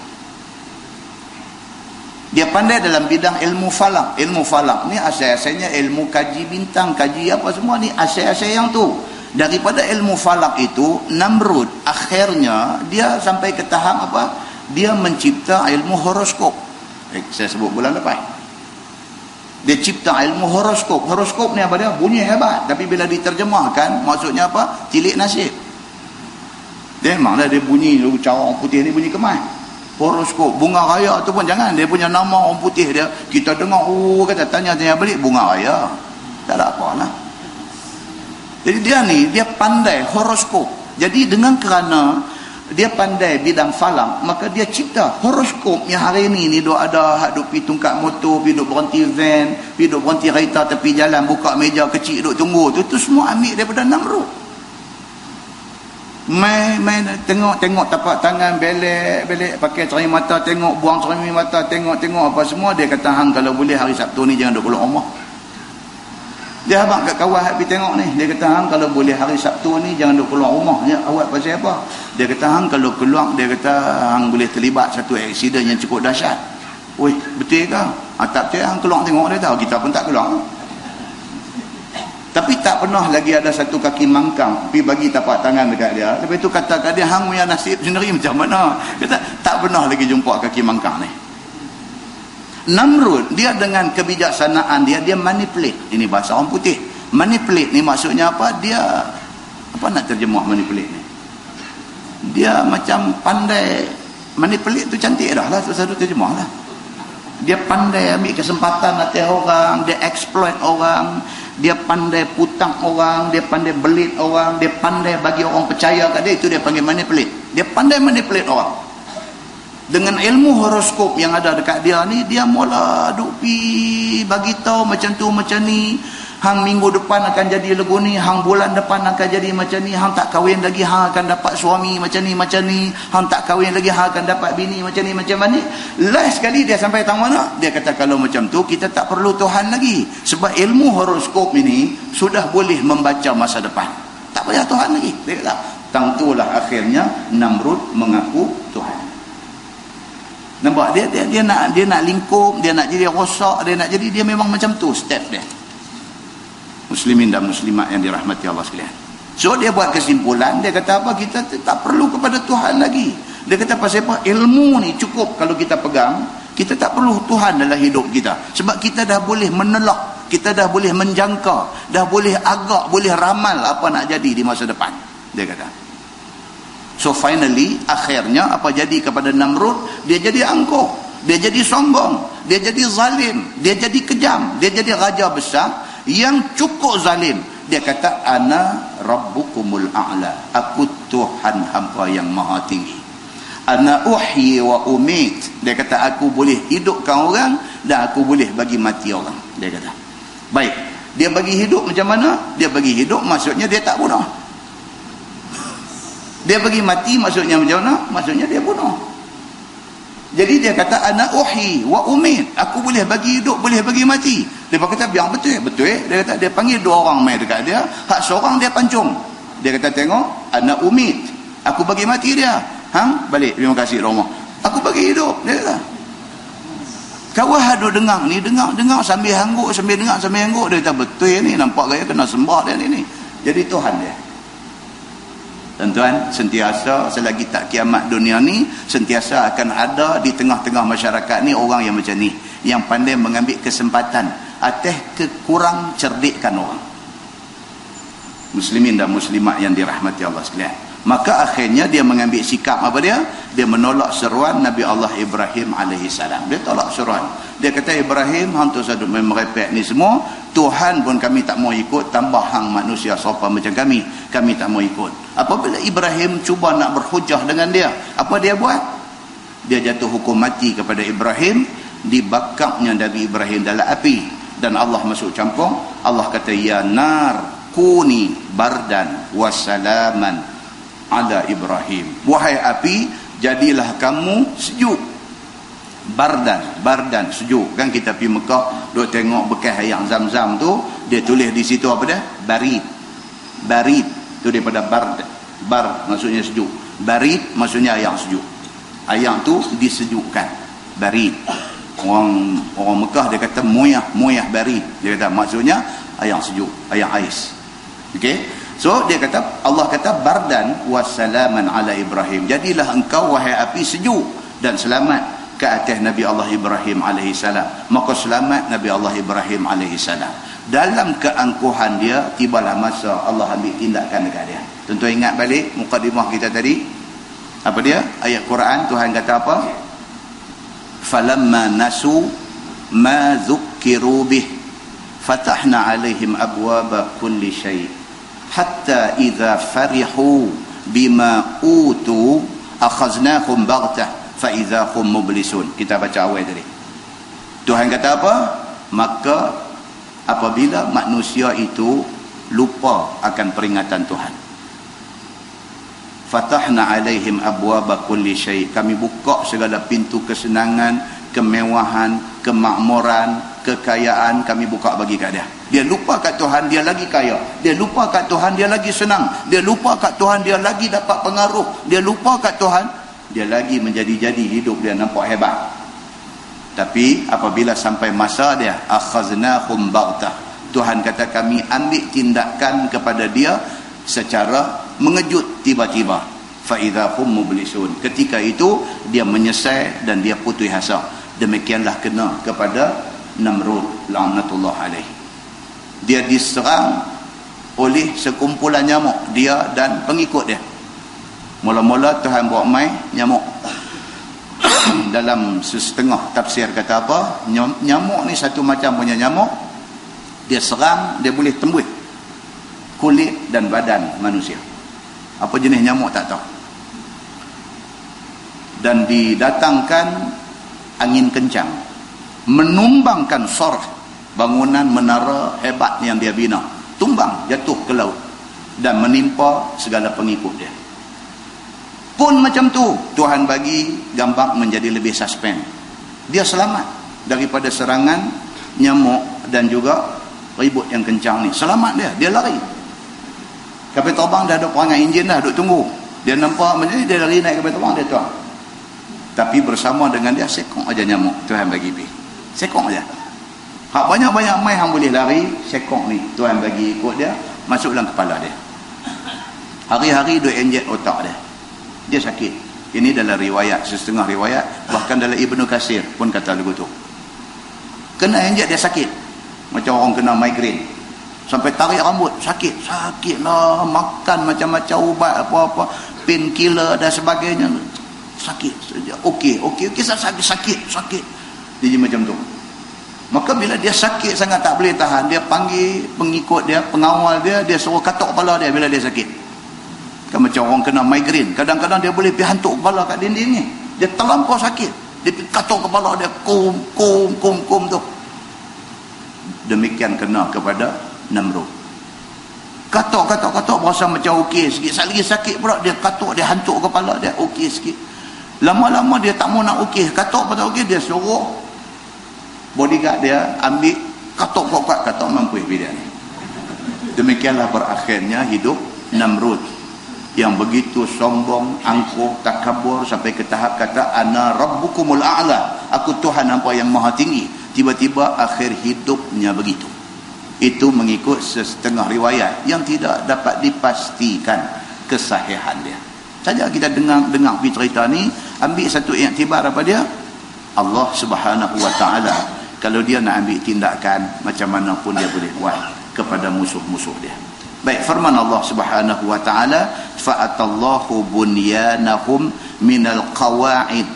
Dia pandai dalam bidang ilmu falak. Ilmu falak ni asal-asalnya ilmu kaji bintang, kaji apa semua ni, asal-asal yang tu. Daripada ilmu falak itu, Namrud akhirnya dia sampai ke tahap apa? Dia mencipta ilmu horoskop. Saya sebut bulan lepas. Dia cipta ilmu horoskop. Horoskop ni apa dia? Bunyi hebat, tapi bila diterjemahkan maksudnya apa? Tilik nasib. Dia memanglah dia bunyi cara orang putih ni bunyi kemas. Horoskop, bunga raya tu pun jangan, dia punya nama orang putih dia, kita dengar kata tanya balik bunga raya. Tak ada apa lah. Jadi dia pandai horoskop. Jadi dengan kerana dia pandai bidang falak, maka dia cipta horoskop yang hari ni duk ada hak duk pi tungkat motor, pi duk berhenti van, pi duk berhenti kereta tepi jalan, buka meja kecil duk tunggu tu semua ambil daripada Namrud. Main tengok tapak tangan belek pakai cermin mata, tengok buang cermin mata, tengok apa semua. Dia kata hang kalau boleh hari Sabtu ni jangan duk keluar rumah. Dia abang kat kawan hak pergi tengok ni, dia kata hang kalau boleh hari Sabtu ni jangan duk keluar rumah. Ya, awak pasal apa? Dia kata hang kalau keluar, dia kata hang boleh terlibat satu aksiden yang cukup dahsyat. Weh, betul ke? Tak betul, hang keluar tengok. Dia tahu kita pun tak keluar. Tapi tak pernah lagi ada satu kaki mangkang pergi bagi tapak tangan dekat dia. Lepas tu kata kat dia, hang punya nasib sendiri macam mana? Kata tak pernah lagi jumpa kaki mangkang ni. Namrud, dia dengan kebijaksanaan dia manipulate. Ini bahasa orang putih. Manipulate ni maksudnya apa? Dia apa nak terjemah manipulate ni? Dia macam pandai manipulate tu, cantik dah lah, satu terjemah lah. Dia pandai ambil kesempatan atas orang, dia exploit orang, dia pandai putang orang, dia pandai belit orang, dia pandai bagi orang percaya kat dia, itu dia panggil manipulate. Dia pandai manipulate orang. Dengan ilmu horoskop yang ada dekat dia ni, dia mula duk pi bagi tahu macam tu macam ni, hang minggu depan akan jadi lagu ni, hang bulan depan akan jadi macam ni, hang tak kahwin lagi hang akan dapat suami macam ni, hang tak kahwin lagi hang akan dapat bini macam ni. Last sekali dia sampai tang mana? Dia kata kalau macam tu kita tak perlu Tuhan lagi, sebab ilmu horoskop ini sudah boleh membaca masa depan. Tak payah Tuhan lagi. Dia kata tang tulah akhirnya Namrud mengaku Tuhan. Nampak dia nak lingkup, dia nak jadi rosak, dia memang macam tu step dia. Muslimin dan muslimat yang dirahmati Allah sekalian. So dia buat kesimpulan, dia kata apa? Kita tak perlu kepada Tuhan lagi. Dia kata pasal apa? Ilmu ni cukup kalau kita pegang, kita tak perlu Tuhan dalam hidup kita. Sebab kita dah boleh menelak, kita dah boleh menjangka, dah boleh agak, boleh ramal apa nak jadi di masa depan. Dia kata. So finally, akhirnya apa jadi kepada Namrud? Dia jadi angkuh, dia jadi sombong, dia jadi zalim, dia jadi kejam, dia jadi raja besar yang cukup zalim. Dia kata ana rabbukumul a'la, aku Tuhan hamba yang maha tinggi. Ana uhyi wa umit, dia kata aku boleh hidupkan orang dan aku boleh bagi mati orang. Dia kata baik, dia bagi hidup macam mana? Dia bagi hidup maksudnya dia tak bunuh. Dia bagi mati maksudnya macam mana? Maksudnya dia bunuh. Jadi dia kata ana uhyi wa umit, aku boleh bagi hidup, boleh bagi mati. Dia kata biar betul. Dia kata dia panggil dua orang mai dekat dia, hak seorang dia pancung. Dia kata tengok, ana umit, aku bagi mati dia. Hang balik, terima kasih rumah. Aku bagi hidup. Dia kata. Kau hadu dengar ni, dengar sambil hangguk, sambil hangguk. Dia kata betul ni, nampak gaya kena sembah dia ni. Jadi Tuhan dia. Tuan-tuan, sentiasa selagi tak kiamat dunia ni, sentiasa akan ada di tengah-tengah masyarakat ni orang yang macam ni, yang pandai mengambil kesempatan atas kekurang cerdikan orang. Muslimin dan muslimat yang dirahmati Allah sekalian. Maka akhirnya dia mengambil sikap apa dia? Dia menolak seruan Nabi Allah Ibrahim AS. Dia tolak seruan. Dia kata Ibrahim, hang tu sadut merepek ni semua, Tuhan pun kami tak mau ikut, tambah hang manusia sopa macam kami tak mau ikut. Apabila Ibrahim cuba nak berhujah dengan dia, apa dia buat? Dia jatuh hukum mati kepada Ibrahim, dibakarnya Nabi Ibrahim dalam api, dan Allah masuk campur. Allah kata ya nar kuni bardan wassalaman ala Ibrahim, wahai api jadilah kamu sejuk. Bardan sejuk. Kan kita pergi Mekah duk tengok bekas air Zam-Zam tu, dia tulis di situ apa dia? Barid tu daripada bar maksudnya sejuk, barid maksudnya air sejuk. Air tu disejukkan, barid. Orang Mekah dia kata moyah barid. Dia kata maksudnya air sejuk, air ais. Okey. So dia kata, Allah kata bardan wassalaman ala Ibrahim, jadilah engkau wahai api sejuk dan selamat ke atas Nabi Allah Ibrahim AS. Maka selamat Nabi Allah Ibrahim AS. Dalam keangkuhan dia, tibalah masa Allah ambil tindakan dekat dia. Tentu ingat balik mukadimah kita tadi. Apa dia? Ayat Quran, Tuhan kata apa? Falamma nasu ma dzukkiru bih fatahna alaihim abwaba kulli syai' hatta idza farihu bima utu akhaznahum baghtah fa idza hum mublisun. Kita baca awal tadi. Tuhan kata apa? Maka apabila manusia itu lupa akan peringatan Tuhan, fatahna alaihim abwaba kulli syai, kami buka segala pintu kesenangan, kemewahan, kemakmuran, kekayaan, kami buka bagi kat dia. Dia lupa kat Tuhan, dia lagi kaya. Dia lupa kat Tuhan, dia lagi senang. Dia lupa kat Tuhan, dia lagi dapat pengaruh. Dia lupa kat Tuhan, dia lagi menjadi-jadi, hidup dia nampak hebat. Tapi apabila sampai masa dia, akhaznahum baghtah, Tuhan kata kami ambil tindakan kepada dia secara mengejut tiba-tiba. Fa idza hum mublisun, ketika itu dia menyesal dan dia putus asa. Demikianlah kena kepada Namrud laknatullah alaih. Dia diserang oleh sekumpulan nyamuk, dia dan pengikut dia. Mula-mula Tuhan buat mai nyamuk. Dalam setengah tafsir kata apa, nyamuk ni satu macam punya nyamuk, dia serang, dia boleh tembus kulit dan badan manusia. Apa jenis nyamuk tak tahu. Dan didatangkan angin kencang, menumbangkan sorh, bangunan menara hebat yang dia bina, tumbang, jatuh ke laut dan menimpa segala pengikut dia. Pun macam tu, Tuhan bagi gambar menjadi lebih suspend. Dia selamat daripada serangan nyamuk dan juga ribut yang kencang ni. Selamat dia lari. Kapal terbang dah ada perangai enjin dah, duk tunggu. Dia nampak macam ni, dia lari naik kapal terbang, dia tuang. Tapi bersama dengan dia, sekong aja nyamuk Tuhan bagi pergi. Sekong aja. Hak banyak-banyak mai hang boleh lari, sekong ni Tuhan bagi ikut dia, masuk dalam kepala dia. Hari-hari duk injek otak dia. Dia sakit. Ini dalam riwayat, setengah riwayat, bahkan dalam Ibnu Katsir pun kata lagu tu. Kena injek dia sakit. Macam orang kena migraine. Sampai tarik rambut, sakit lah, makan macam-macam ubat apa-apa, painkiller dan sebagainya, sakit saja. Okey, sakit. Dia macam tu. Maka bila dia sakit sangat tak boleh tahan, dia panggil pengikut dia, pengawal dia, dia suruh katuk kepala dia bila dia sakit. Kan macam orang kena migraine, kadang-kadang dia boleh pergi hantuk kepala kat dinding ni. Dia terlampau sakit, dia pergi katuk kepala dia, kum tu. Demikian kena kepada Namrud. Katuk berasa macam okey sikit. Sekali lagi sakit pula, dia katuk, dia hantuk kepala dia, okey sikit. Lama-lama dia tak mau nak okey, katuk pun tak okey, dia suruh bodyguard dia ambil katuk kuat-kuat, katuk mampu dia ni. Demikianlah berakhirnya hidup Namrud yang begitu sombong, angkuh, takabur sampai ke tahap kata ana rabbukumul a'la, aku Tuhan apa yang maha tinggi. Tiba-tiba akhir hidupnya begitu. Itu mengikut setengah riwayat yang tidak dapat dipastikan kesahihan dia. Saja kita dengar cerita ni, ambil satu iktibar apa dia? Allah Subhanahu wa taala kalau dia nak ambil tindakan macam mana pun dia boleh buat kepada musuh-musuh dia. Baik, firman Allah Subhanahu wa taala, fa'atallahu bunyanahum minal qawa'id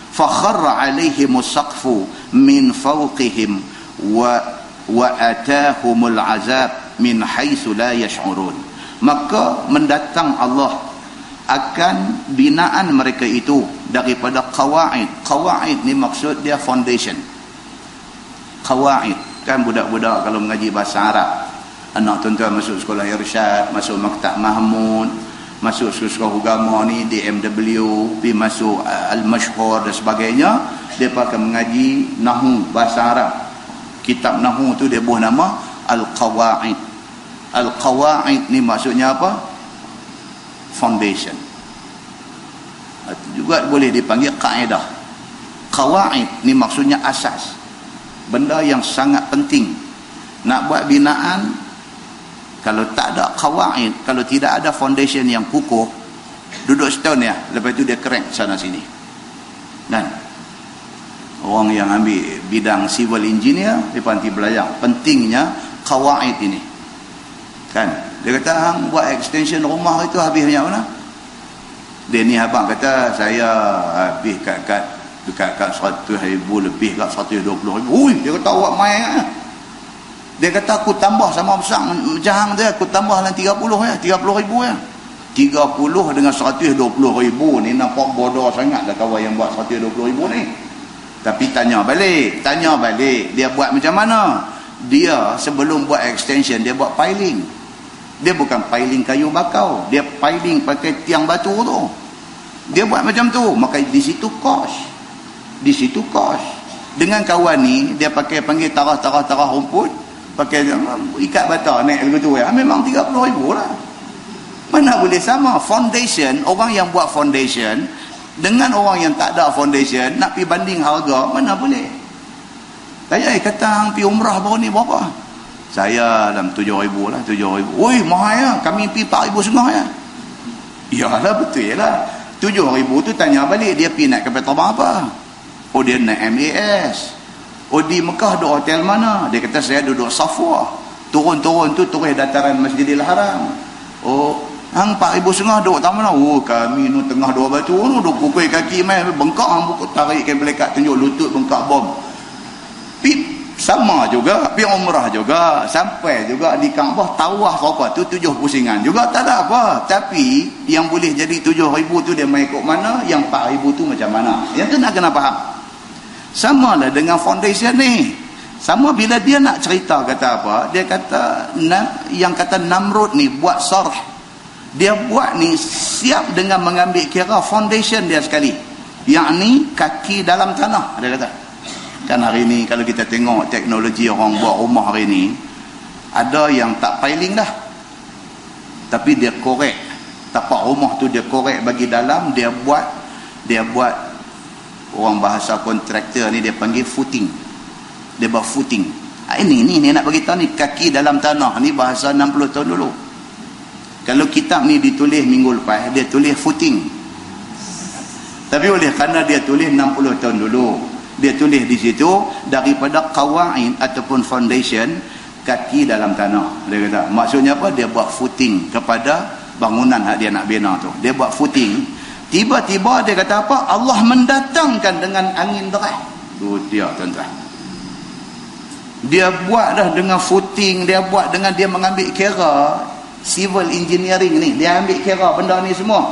fakharra 'alaihimus saqfu min fawqihim wa atahumul 'azab min haitsu la yash'urun. Maka mendatang Allah akan binaan mereka itu daripada qawa'id. Qawa'id ni maksud dia foundation. Qawa'id kan budak-budak kalau mengaji bahasa Arab, anak tuan-tuan masuk sekolah irsyad, masuk maktab Mahmud, masuk sekolah agama ni DMW, pergi masuk Al-Mashhur dan sebagainya, dia akan mengaji Nahu bahasa Arab. Kitab Nahu tu dia buah nama Al-Qawa'id. Al-Qawa'id ni maksudnya apa? Foundation. Juga boleh dipanggil kaedah. Qawa'id ni maksudnya asas. Benda yang sangat penting. Nak buat binaan, kalau tak ada qawaid, kalau tidak ada foundation yang kukuh, duduk setahun ya, lepas itu dia crack sana sini. Dan orang yang ambil bidang civil engineer, dia nanti belajar pentingnya qawaid ini. Kan? Dia kata, hang buat extension rumah itu habisnya mana? Dia ni abang kata, saya habis dekat 100,000 lebih kat 120,000. Ui, dia kata awak main. Dia kata aku tambah sama besar jahang dia, aku tambah dalam 30 ya, 30 ribu ya. 30 dengan 120 ribu ni nampak bodoh sangat dah kawan yang buat 120 ribu ni. Tapi tanya balik, dia buat macam mana? Dia sebelum buat extension, dia buat piling. Dia bukan piling kayu bakau, dia piling pakai tiang batu tu. Dia buat macam tu, maka di situ kos. Dengan kawan ni, dia panggil tarah rumput, pakai ikat bata naik begitu ya. Memang 30 ribu lah. Mana boleh sama? Foundation, orang yang buat foundation dengan orang yang tak ada foundation, nak pergi banding harga, mana boleh? Saya kata hang pergi umrah baru ni berapa? Saya dalam 7 ribu lah, 7 ribu. Oi, mahal ya, kami pergi 4 ribu setengah ya. Yalah, betul lah. 7 ribu tu tanya balik, dia pergi naik kapal terbang apa? Oh, dia naik MAS. Oh, di Mekah duduk hotel mana? Dia kata saya duduk Safwa. Turun-turun tu turun dataran Masjidil Haram. Oh, hang 4 ribu setengah duduk tak mana? Oh, kami ni tengah dua batu tu duduk pukul kaki main bengkak hang buku tarik ke melekat tunjuk lutut bengkak bom. Pip sama juga, pi umrah juga, sampai juga di Kaabah tawaf apa tu 7 pusingan juga tak ada apa. Tapi yang boleh jadi 7 ribu tu dia main ikut mana, yang 4 ribu tu macam mana? Yang tu nak kena faham. Sama lah dengan foundation ni. Sama bila dia nak cerita kata apa, dia kata yang kata Namrud ni buat sarh. Dia buat ni siap dengan mengambil kira foundation dia sekali. Yakni kaki dalam tanah, dia kata. Kan hari ni kalau kita tengok teknologi orang buat rumah hari ni, ada yang tak piling dah. Tapi dia korek. Tapak rumah tu dia korek bagi dalam, dia buat orang bahasa kontraktor ni dia panggil footing. Dia buat footing. Ini nak bagi tahu ni kaki dalam tanah ni bahasa 60 tahun dulu. Kalau kitab ni ditulis minggu lepas, dia tulis footing. Tapi oleh kerana dia tulis 60 tahun dulu, dia tulis di situ daripada qawaid ataupun foundation, kaki dalam tanah. Dia kata, maksudnya apa? Dia buat footing kepada bangunan yang dia nak bina tu. Dia buat footing. Tiba-tiba dia kata apa? Allah mendatangkan dengan angin deras. Tu dia tuan-tuan. Dia buat dah dengan footing, dia buat dengan dia mengambil kira civil engineering ni. Dia ambil kira benda ni semua.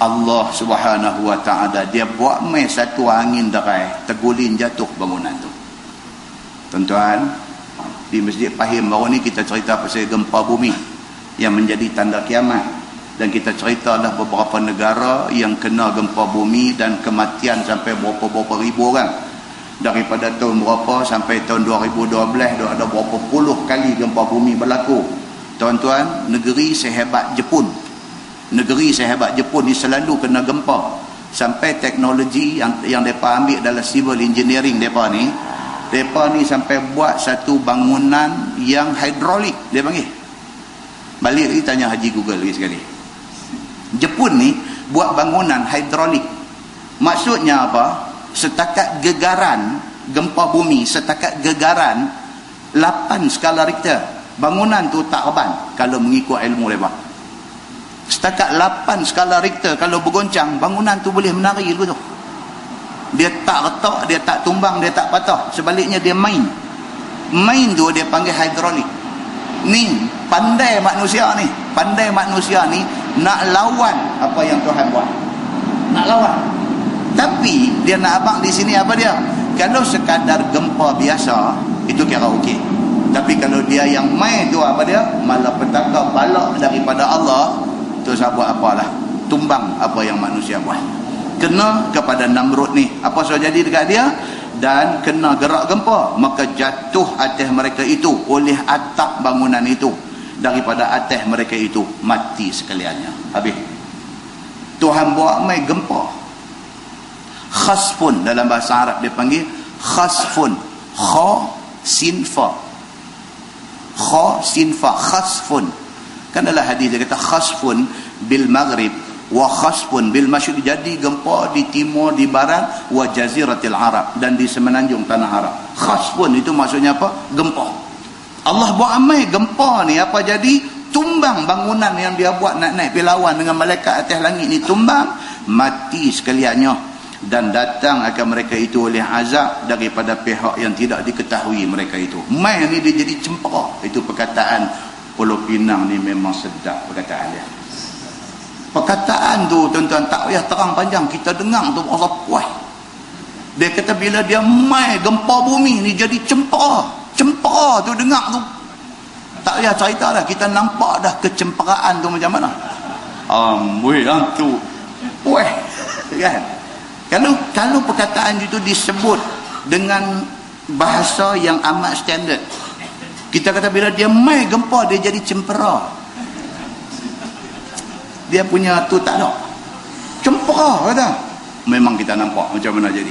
Allah Subhanahu wa ta'ala dia buat mai satu angin derai tergulin jatuh bangunan tu. Tuan-tuan, di Masjid Pahim baru ni kita cerita pasal gempa bumi yang menjadi tanda kiamat, dan kita cerita dah beberapa negara yang kena gempa bumi dan kematian sampai berapa ribu orang. Daripada tahun berapa sampai tahun 2012 dah ada berapa puluh kali gempa bumi berlaku. Tuan-tuan, negeri sehebat Jepun ni selalu kena gempa. Sampai teknologi yang mereka ambil dalam civil engineering mereka ni sampai buat satu bangunan yang hidrolik, dia panggil. Balik lagi tanya Haji Google lagi sekali. Jepun ni buat bangunan hidrolik. Maksudnya apa? Setakat gegaran gempa bumi, setakat gegaran 8 skala Richter, bangunan tu tak reban kalau mengikut ilmu mereka. Setakat 8 skala Richter kalau bergoncang, bangunan tu boleh menari begitu. Dia tak retak, dia tak tumbang, dia tak patah. Sebaliknya dia main tu dia panggil hidrolik. Ni pandai manusia ni nak lawan apa yang Tuhan buat, nak lawan. Tapi dia nak abang di sini apa dia? Kalau sekadar gempa biasa itu kira okey. Tapi kalau dia yang main tu apa dia? Malapetaka balak daripada Allah, tu saya buat apalah, tumbang apa yang manusia buat. Kena kepada Namrud ni, apa sudah jadi dekat dia, dan kena gerak gempa, maka jatuh atas mereka itu oleh atap bangunan itu, daripada atas mereka itu mati sekaliannya, habis. Tuhan buat mai gempa khasfun, dalam bahasa Arab dia panggil khasfun, kha sin fa, khasfun. Kan dalam hadis dia kata khasfun bil maghrib wa khasfun bil masyriq, jadi gempa di timur, di barat, wa jaziratil arab, dan di semenanjung tanah Arab. Khasfun itu maksudnya apa? Gempa. Allah buat amai gempa ni apa jadi? Tumbang bangunan yang dia buat nak naik perlawan dengan malaikat atas langit ni, tumbang, mati sekaliannya. dan datang akan mereka itu oleh azab daripada pihak yang tidak diketahui mereka itu. Mai ni dia jadi cempera. Itu perkataan Pulau Pinang ni memang sedap perkataan dia. Perkataan tu tuan-tuan tak payah terang panjang, kita dengar tu rasa puas. Dia kata bila dia mai gempa bumi ni jadi cempera. Cempera tu dengar tu tak payah cerita dah, kita nampak dah kecemperaan tu macam mana. Amboi tu puas kan. Kalau perkataan itu disebut dengan bahasa yang amat standard, kita kata bila dia mai gempa dia jadi cempera. Dia punya tu tak ada. Cempera kata. Memang kita nampak macam mana jadi.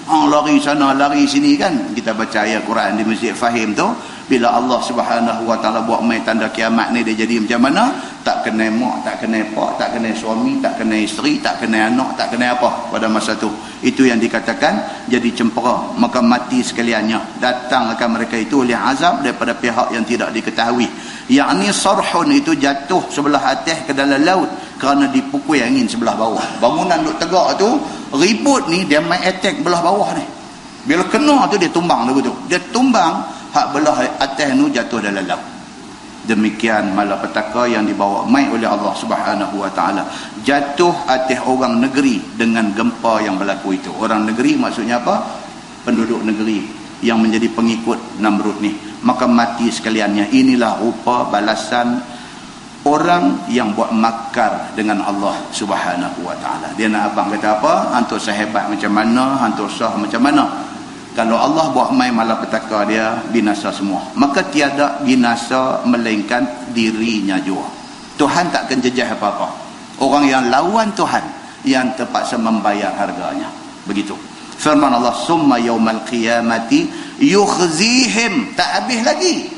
Lari sana lari sini kan. Kita baca ayat Quran di Masjid Fahim tu, bila Allah Subhanahu Wa Taala buat mai tanda kiamat ni dia jadi macam mana? Tak kena mak, tak kena pak, tak kena suami, tak kena isteri, tak kena anak, tak kena apa pada masa tu. Itu yang dikatakan jadi cempera, maka mati sekaliannya. Datang akan mereka itu oleh azab daripada pihak yang tidak diketahui. Yakni sarhun itu jatuh sebelah atas ke dalam laut kerana dipukul angin sebelah bawah. Bangunan duk tegak tu, ribut ni dia main attack belah bawah ni. Bila kena tu dia tumbang tu. Dia tumbang, hak belah atas tu jatuh dalam laut. Demikian malapetaka yang dibawa mai oleh Allah Subhanahu Wa Taala. Jatuh atas orang negeri dengan gempa yang berlaku itu. Orang negeri maksudnya apa? Penduduk negeri yang menjadi pengikut Namrud ni. Maka mati sekaliannya. Inilah rupa balasan orang yang buat makar dengan Allah Subhanahu Wa Taala. Dia nak abang kata apa? Hantu sehebat macam mana, hantu sah macam mana. Kalau Allah buat mai malapetaka dia binasa semua. Maka tiada binasa melainkan dirinya jua. Tuhan tak akan jejah apa-apa. Orang yang lawan Tuhan yang terpaksa membayar harganya. Begitu. Firman Allah, summa yaumal qiyamati yukhzihim. Tak habis lagi.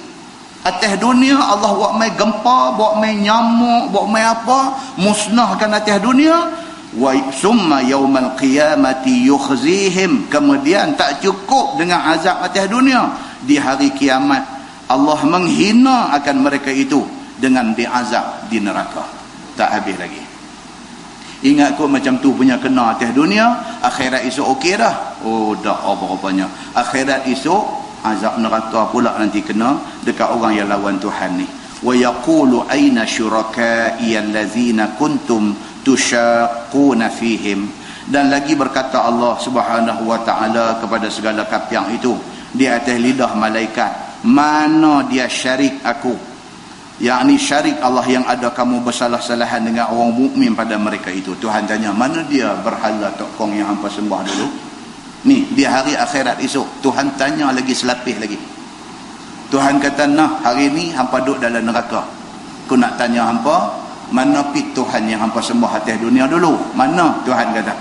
Atas dunia Allah buat mai gempa, buat mai nyamuk, buat mai apa, musnahkan atas dunia. Wa summa yaumal qiyamati yukhzihim. Kemudian tak cukup dengan azab atas dunia, di hari kiamat Allah menghina akan mereka itu dengan diazab di neraka. Tak habis lagi. Ingat kau macam tu punya kena atas dunia, akhirat esok okey dah. Oh dah apa-apanya. Akhirat esok azab neraka pula nanti kena dekat orang yang lawan Tuhan ni. Wa yaqulu aina syuraka'i allazina kuntum tusyaquna fihim. Dan lagi berkata Allah Subhanahu Wa Taala kepada segala kapiang itu di atas lidah malaikat, mana dia syarik aku, yakni syarik Allah yang ada kamu bersalah-salahan dengan orang mukmin pada mereka itu. Tuhan tanya, mana dia berhala tokong yang hampa sembah dulu ni di hari akhirat esok? Tuhan tanya lagi, selapis lagi. Tuhan kata, nah hari ni hampa duduk dalam neraka, aku nak tanya hampa, mana pi Tuhan yang hampa sembah atas dunia dulu? Mana? Tuhan kata,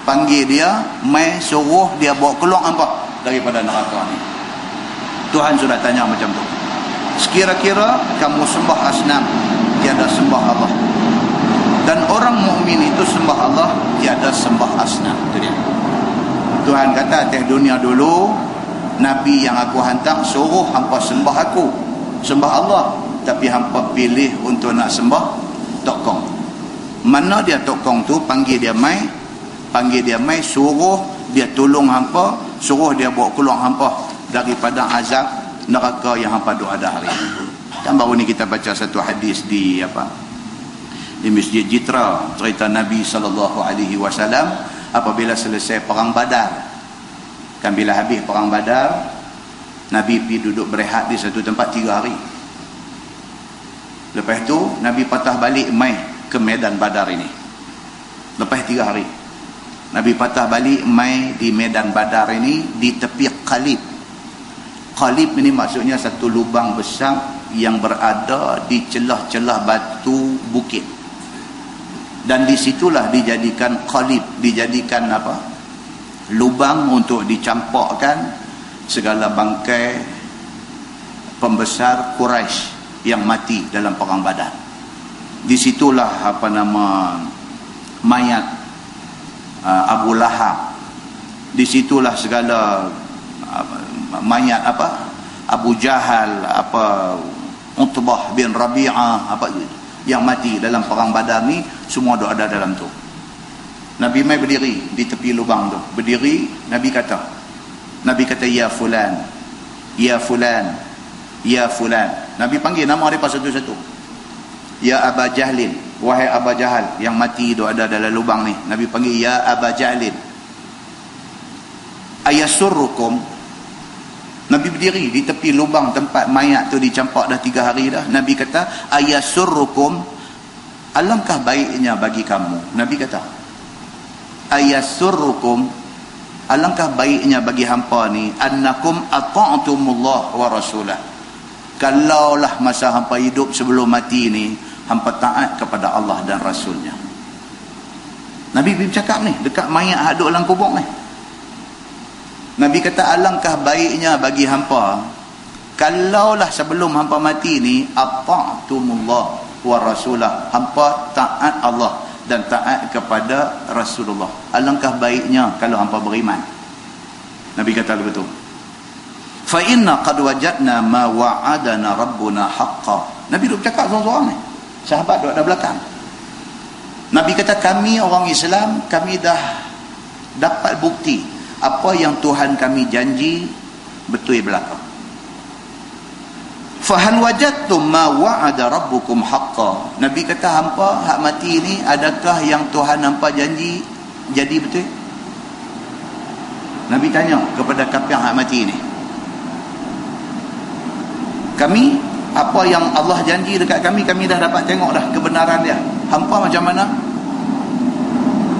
panggil dia, mai suruh dia bawa keluar hampa daripada neraka ni. Tuhan sudah tanya macam tu. Sekira-kira kamu sembah asnam, tiada sembah Allah. Dan orang mukmin itu sembah Allah, tiada sembah asnam. Itu dia. Tuhan kata atas dunia dulu, Nabi yang aku hantar suruh hampa sembah aku, sembah Allah. Tapi hampa pilih untuk nak sembah tokong. Mana dia tokong tu? Panggil dia mai, suruh dia tolong hampa, suruh dia bawa keluar hampa daripada azab neraka yang hampa duk ada hari ini. Dan baru ni kita baca satu hadis di Masjid Jitra, cerita Nabi SAW apabila selesai perang Badar. Kan bila habis perang Badar, Nabi pergi duduk berehat di satu tempat 3 hari. Lepas tu Nabi patah balik mai ke medan Badar ini. Lepas 3 hari Nabi patah balik mai di medan Badar ini, di tepi Qalib. Qalib ini maksudnya satu lubang besar yang berada di celah-celah batu bukit. Dan disitulah dijadikan Qalib, dijadikan apa? Lubang untuk dicampakkan segala bangkai pembesar Quraisy yang mati dalam perang Badar. Disitulah mayat Abu Lahab. Disitulah segala mayat Abu Jahal, Utbah bin Rabi'ah yang mati dalam perang Badar ni, semua ada dalam tu. Nabi mai berdiri di tepi lubang tu. Berdiri, Nabi kata, ya fulan, ya fulan, ya fulan. Nabi panggil nama mereka satu-satu. Ya Aba Jahlin, wahai Aba Jahal yang mati tu ada dalam lubang ni. Nabi panggil, ya Aba Jahlin, ayasurrukum. Nabi berdiri di tepi lubang tempat mayat tu dicampak dah 3 hari dah. Nabi kata, ayasurrukum, alangkah baiknya bagi kamu. Nabi kata, ayasurrukum, alangkah baiknya bagi hampa ni, annakum ata'tumullah wa rasulah. Kalaulah masa hampa hidup sebelum mati ni, hampa taat kepada Allah dan Rasulnya. Nabi bercakap ni dekat mayat hak duduk dalam kubur ni. Nabi kata, alangkah baiknya bagi hampa kalaulah sebelum hampa mati ni, ata'tumullah wa rasulah, hampa taat Allah dan taat kepada Rasulullah. Alangkah baiknya kalau hampa beriman. Nabi kata begitu. Fa inna qad wajadna ma wa'adana rabbuna haqqan. Nabi duk cakap seorang-seorang ni. Sahabat duduk ada belakang. Nabi kata, kami orang Islam, kami dah dapat bukti apa yang Tuhan kami janji betul belaka. Fa hal wajadtum ma wa'ada rabbukum haqqan. Nabi kata, hampa hak mati ni, adakah yang Tuhan hampa janji jadi betul? Nabi tanya kepada kafir hak mati ni, kami, apa yang Allah janji dekat kami dah dapat tengok dah kebenaran dia. Hampa macam mana?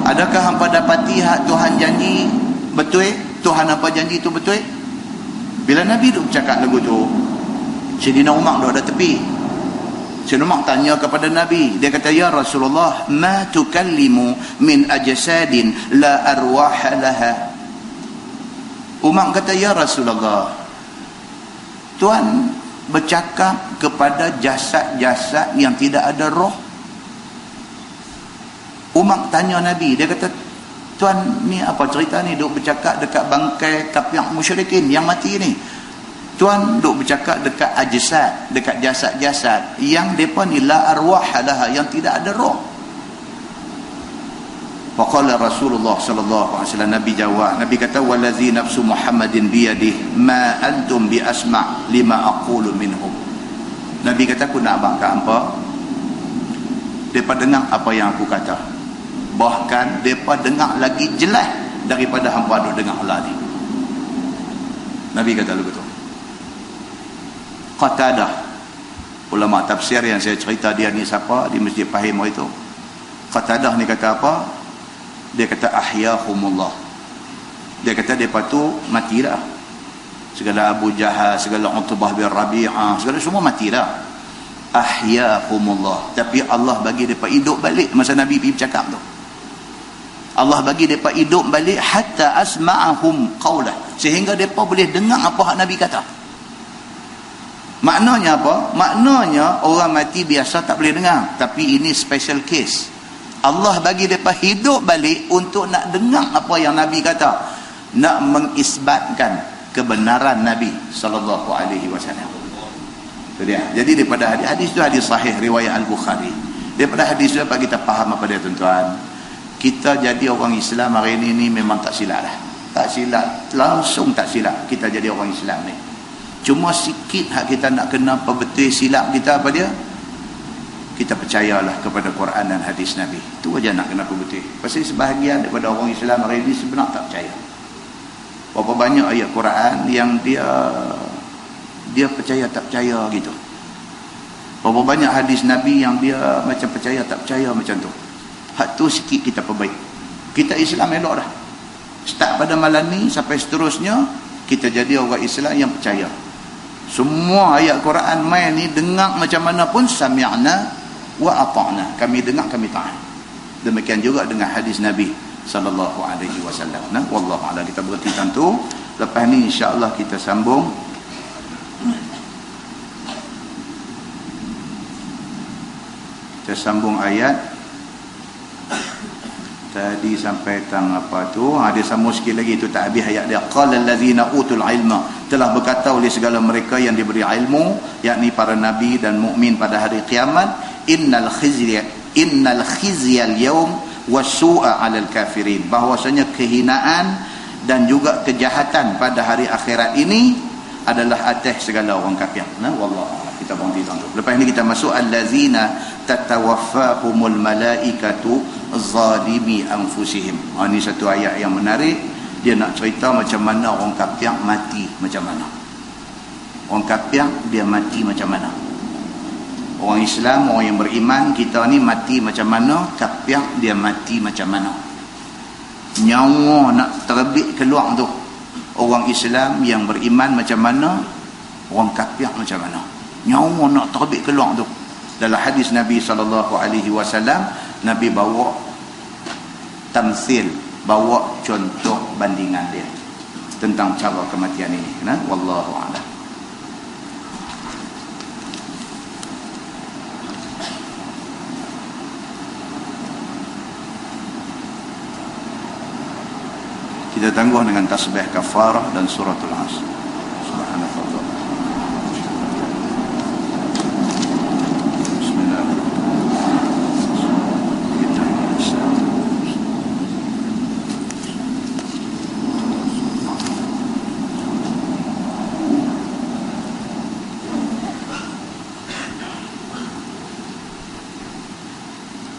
Adakah hampa dapati hak Tuhan janji betul? Tuhan apa janji tu betul? Bila Nabi duk bercakap lagu tu, Sayyidina Umar duduk ada tepi. Sayyidina Umar tanya kepada Nabi. Dia kata, ya Rasulullah, ma tukallimu min ajsadin la arwaha laha. Umar kata, ya Rasulullah, Tuhan bercakap kepada jasad-jasad yang tidak ada roh. Umar tanya Nabi, dia kata, Tuan, ni apa cerita ni duk bercakap dekat bangkai kafir musyrikin yang mati ni? Tuan duk bercakap dekat ajsad, dekat jasad-jasad yang depa ni la arwah laha, yang tidak ada roh. Faqala Rasulullah sallallahu alaihi wasallam, Nabi jawab, Nabi kata, wallazi nafsu Muhammadin biyadihi ma antum bi asma' lima aqulu minhum. Nabi kata, aku nak abang kat hampa, depa dengar apa yang aku kata, bahkan depa dengar lagi jelas daripada hampa duk dengar lah ni. Nabi kata begitu. Qatadah, ulama tafsir yang saya cerita dia ni siapa di Masjid Fahim itu, Qatadah ni kata apa? Dia kata, ahyahumullah. Dia kata depa tu mati dah. Segala Abu Jahal, segala Utbah bin Rabi'ah, segala semua mati dah. Ahyahumullah, tapi Allah bagi depa hidup balik masa Nabi pergi bercakap tu. Allah bagi depa hidup balik hatta asma'ahum qawlah, sehingga depa boleh dengar apa hak Nabi kata. Maknanya apa? Maknanya orang mati biasa tak boleh dengar, tapi ini special case. Allah bagi depa hidup balik untuk nak dengar apa yang Nabi kata, nak mengisbatkan kebenaran Nabi sallallahu alaihi wasallam. Itu dia. Jadi daripada hadis itu, hadis sahih riwayat Al-Bukhari. Daripada hadis itu dapat kita faham apa dia, tuan-tuan. Kita jadi orang Islam hari ini memang tak silap dah. Tak silap, langsung tak silap kita jadi orang Islam ni. Cuma sikit hak kita nak kena apa betul silap kita apa dia? Kita percayalah kepada Quran dan hadis Nabi. Itu aja nak kena apa betul. Pasal sebahagian daripada orang Islam hari ini sebenarnya tak percaya. Berapa banyak ayat Quran yang dia percaya tak percaya gitu. Berapa banyak hadis Nabi yang dia macam percaya tak percaya macam tu. Hak tu sikit kita perbaik. Kita Islam elok dah. Start pada malam ni sampai seterusnya kita jadi orang Islam yang percaya. Semua ayat Quran main ni dengar macam mana pun sami'na wa ata'na. Kami dengar, kami taat. Demikian juga dengan hadis Nabi sallallahu alaihi wasallam. Nah, wallahu a'lam. Kita berhenti tentu. Lepas ni insya-Allah kita sambung. Kita sambung ayat tadi sampai tang apa tu, dia sambung sikit lagi, tu tak habis ayat dia. Qala allazina utul ilma, telah berkata oleh segala mereka yang diberi ilmu, yakni para nabi dan mukmin pada hari kiamat, innal khizya al-yawm wasu'a 'alal kafirin, bahwasanya kehinaan dan juga kejahatan pada hari akhirat ini adalah atas segala orang kafir. Nah, wallah, kita berhenti dulu. Lepas ini kita masuk allazina tatawaffahumul malaikatu zalimi anfusihim. Ini satu ayat yang menarik. Dia nak cerita macam mana orang kafir mati macam mana. Orang kafir dia mati macam mana. Orang Islam, orang yang beriman, kita ni mati macam mana, kafir dia mati macam mana. Nyawa nak terbit keluar tu. Orang Islam yang beriman macam mana, orang kafir macam mana. Nyawa nak terbit keluar tu. Dalam hadis Nabi SAW, Nabi bawa tamsil, bawa contoh bandingan dia tentang cara kematian ini. Nah, wallahu a'lam. Kita tangguh dengan tasbih kafarah dan suratul Asr. Subhanallah.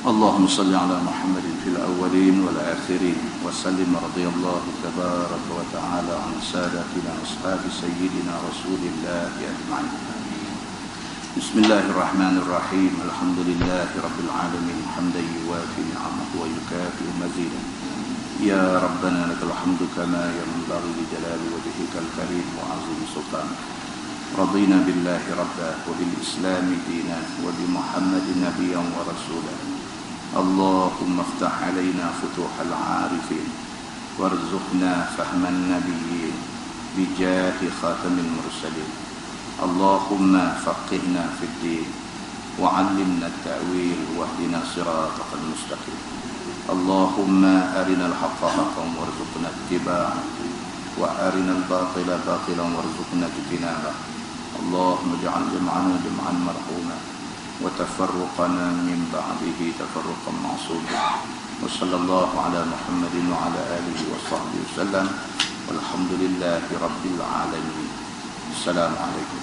اللهم صل على محمد في الأولين والآخرين وسلم رضي الله تبارك وتعالى عن سادتنا أصحاب سيدنا رسول الله أجمعين. بسم الله الرحمن الرحيم. الحمد لله رب العالمين حمدا يوافي نعمه ويكافئ مزيدا. يا ربنا لك الحمد كما ينبغي لجلال وجهك الكريم وعظيم سلطانك. رضينا بالله ربا وبالإسلام دينا وبمحمد نبيا ورسولا. اللهم افتح علينا فتوح العارفين وارزقنا فهم النبيين بجاه خاتم المرسلين. اللهم فقهنا في الدين وعلمنا التأويل واهدنا صراطك المستقيم. اللهم أرنا الحق حقا وارزقنا اتباعه وأرنا الباطل باطلا وارزقنا اجتنابه. اللهم اجعل جمعنا جمعا مرحوما وتفرقنا من بعده تفرقا معصوما. وصلى الله على محمد وعلى آله وصحبه وسلم والحمد لله رب العالمين. السلام عليكم.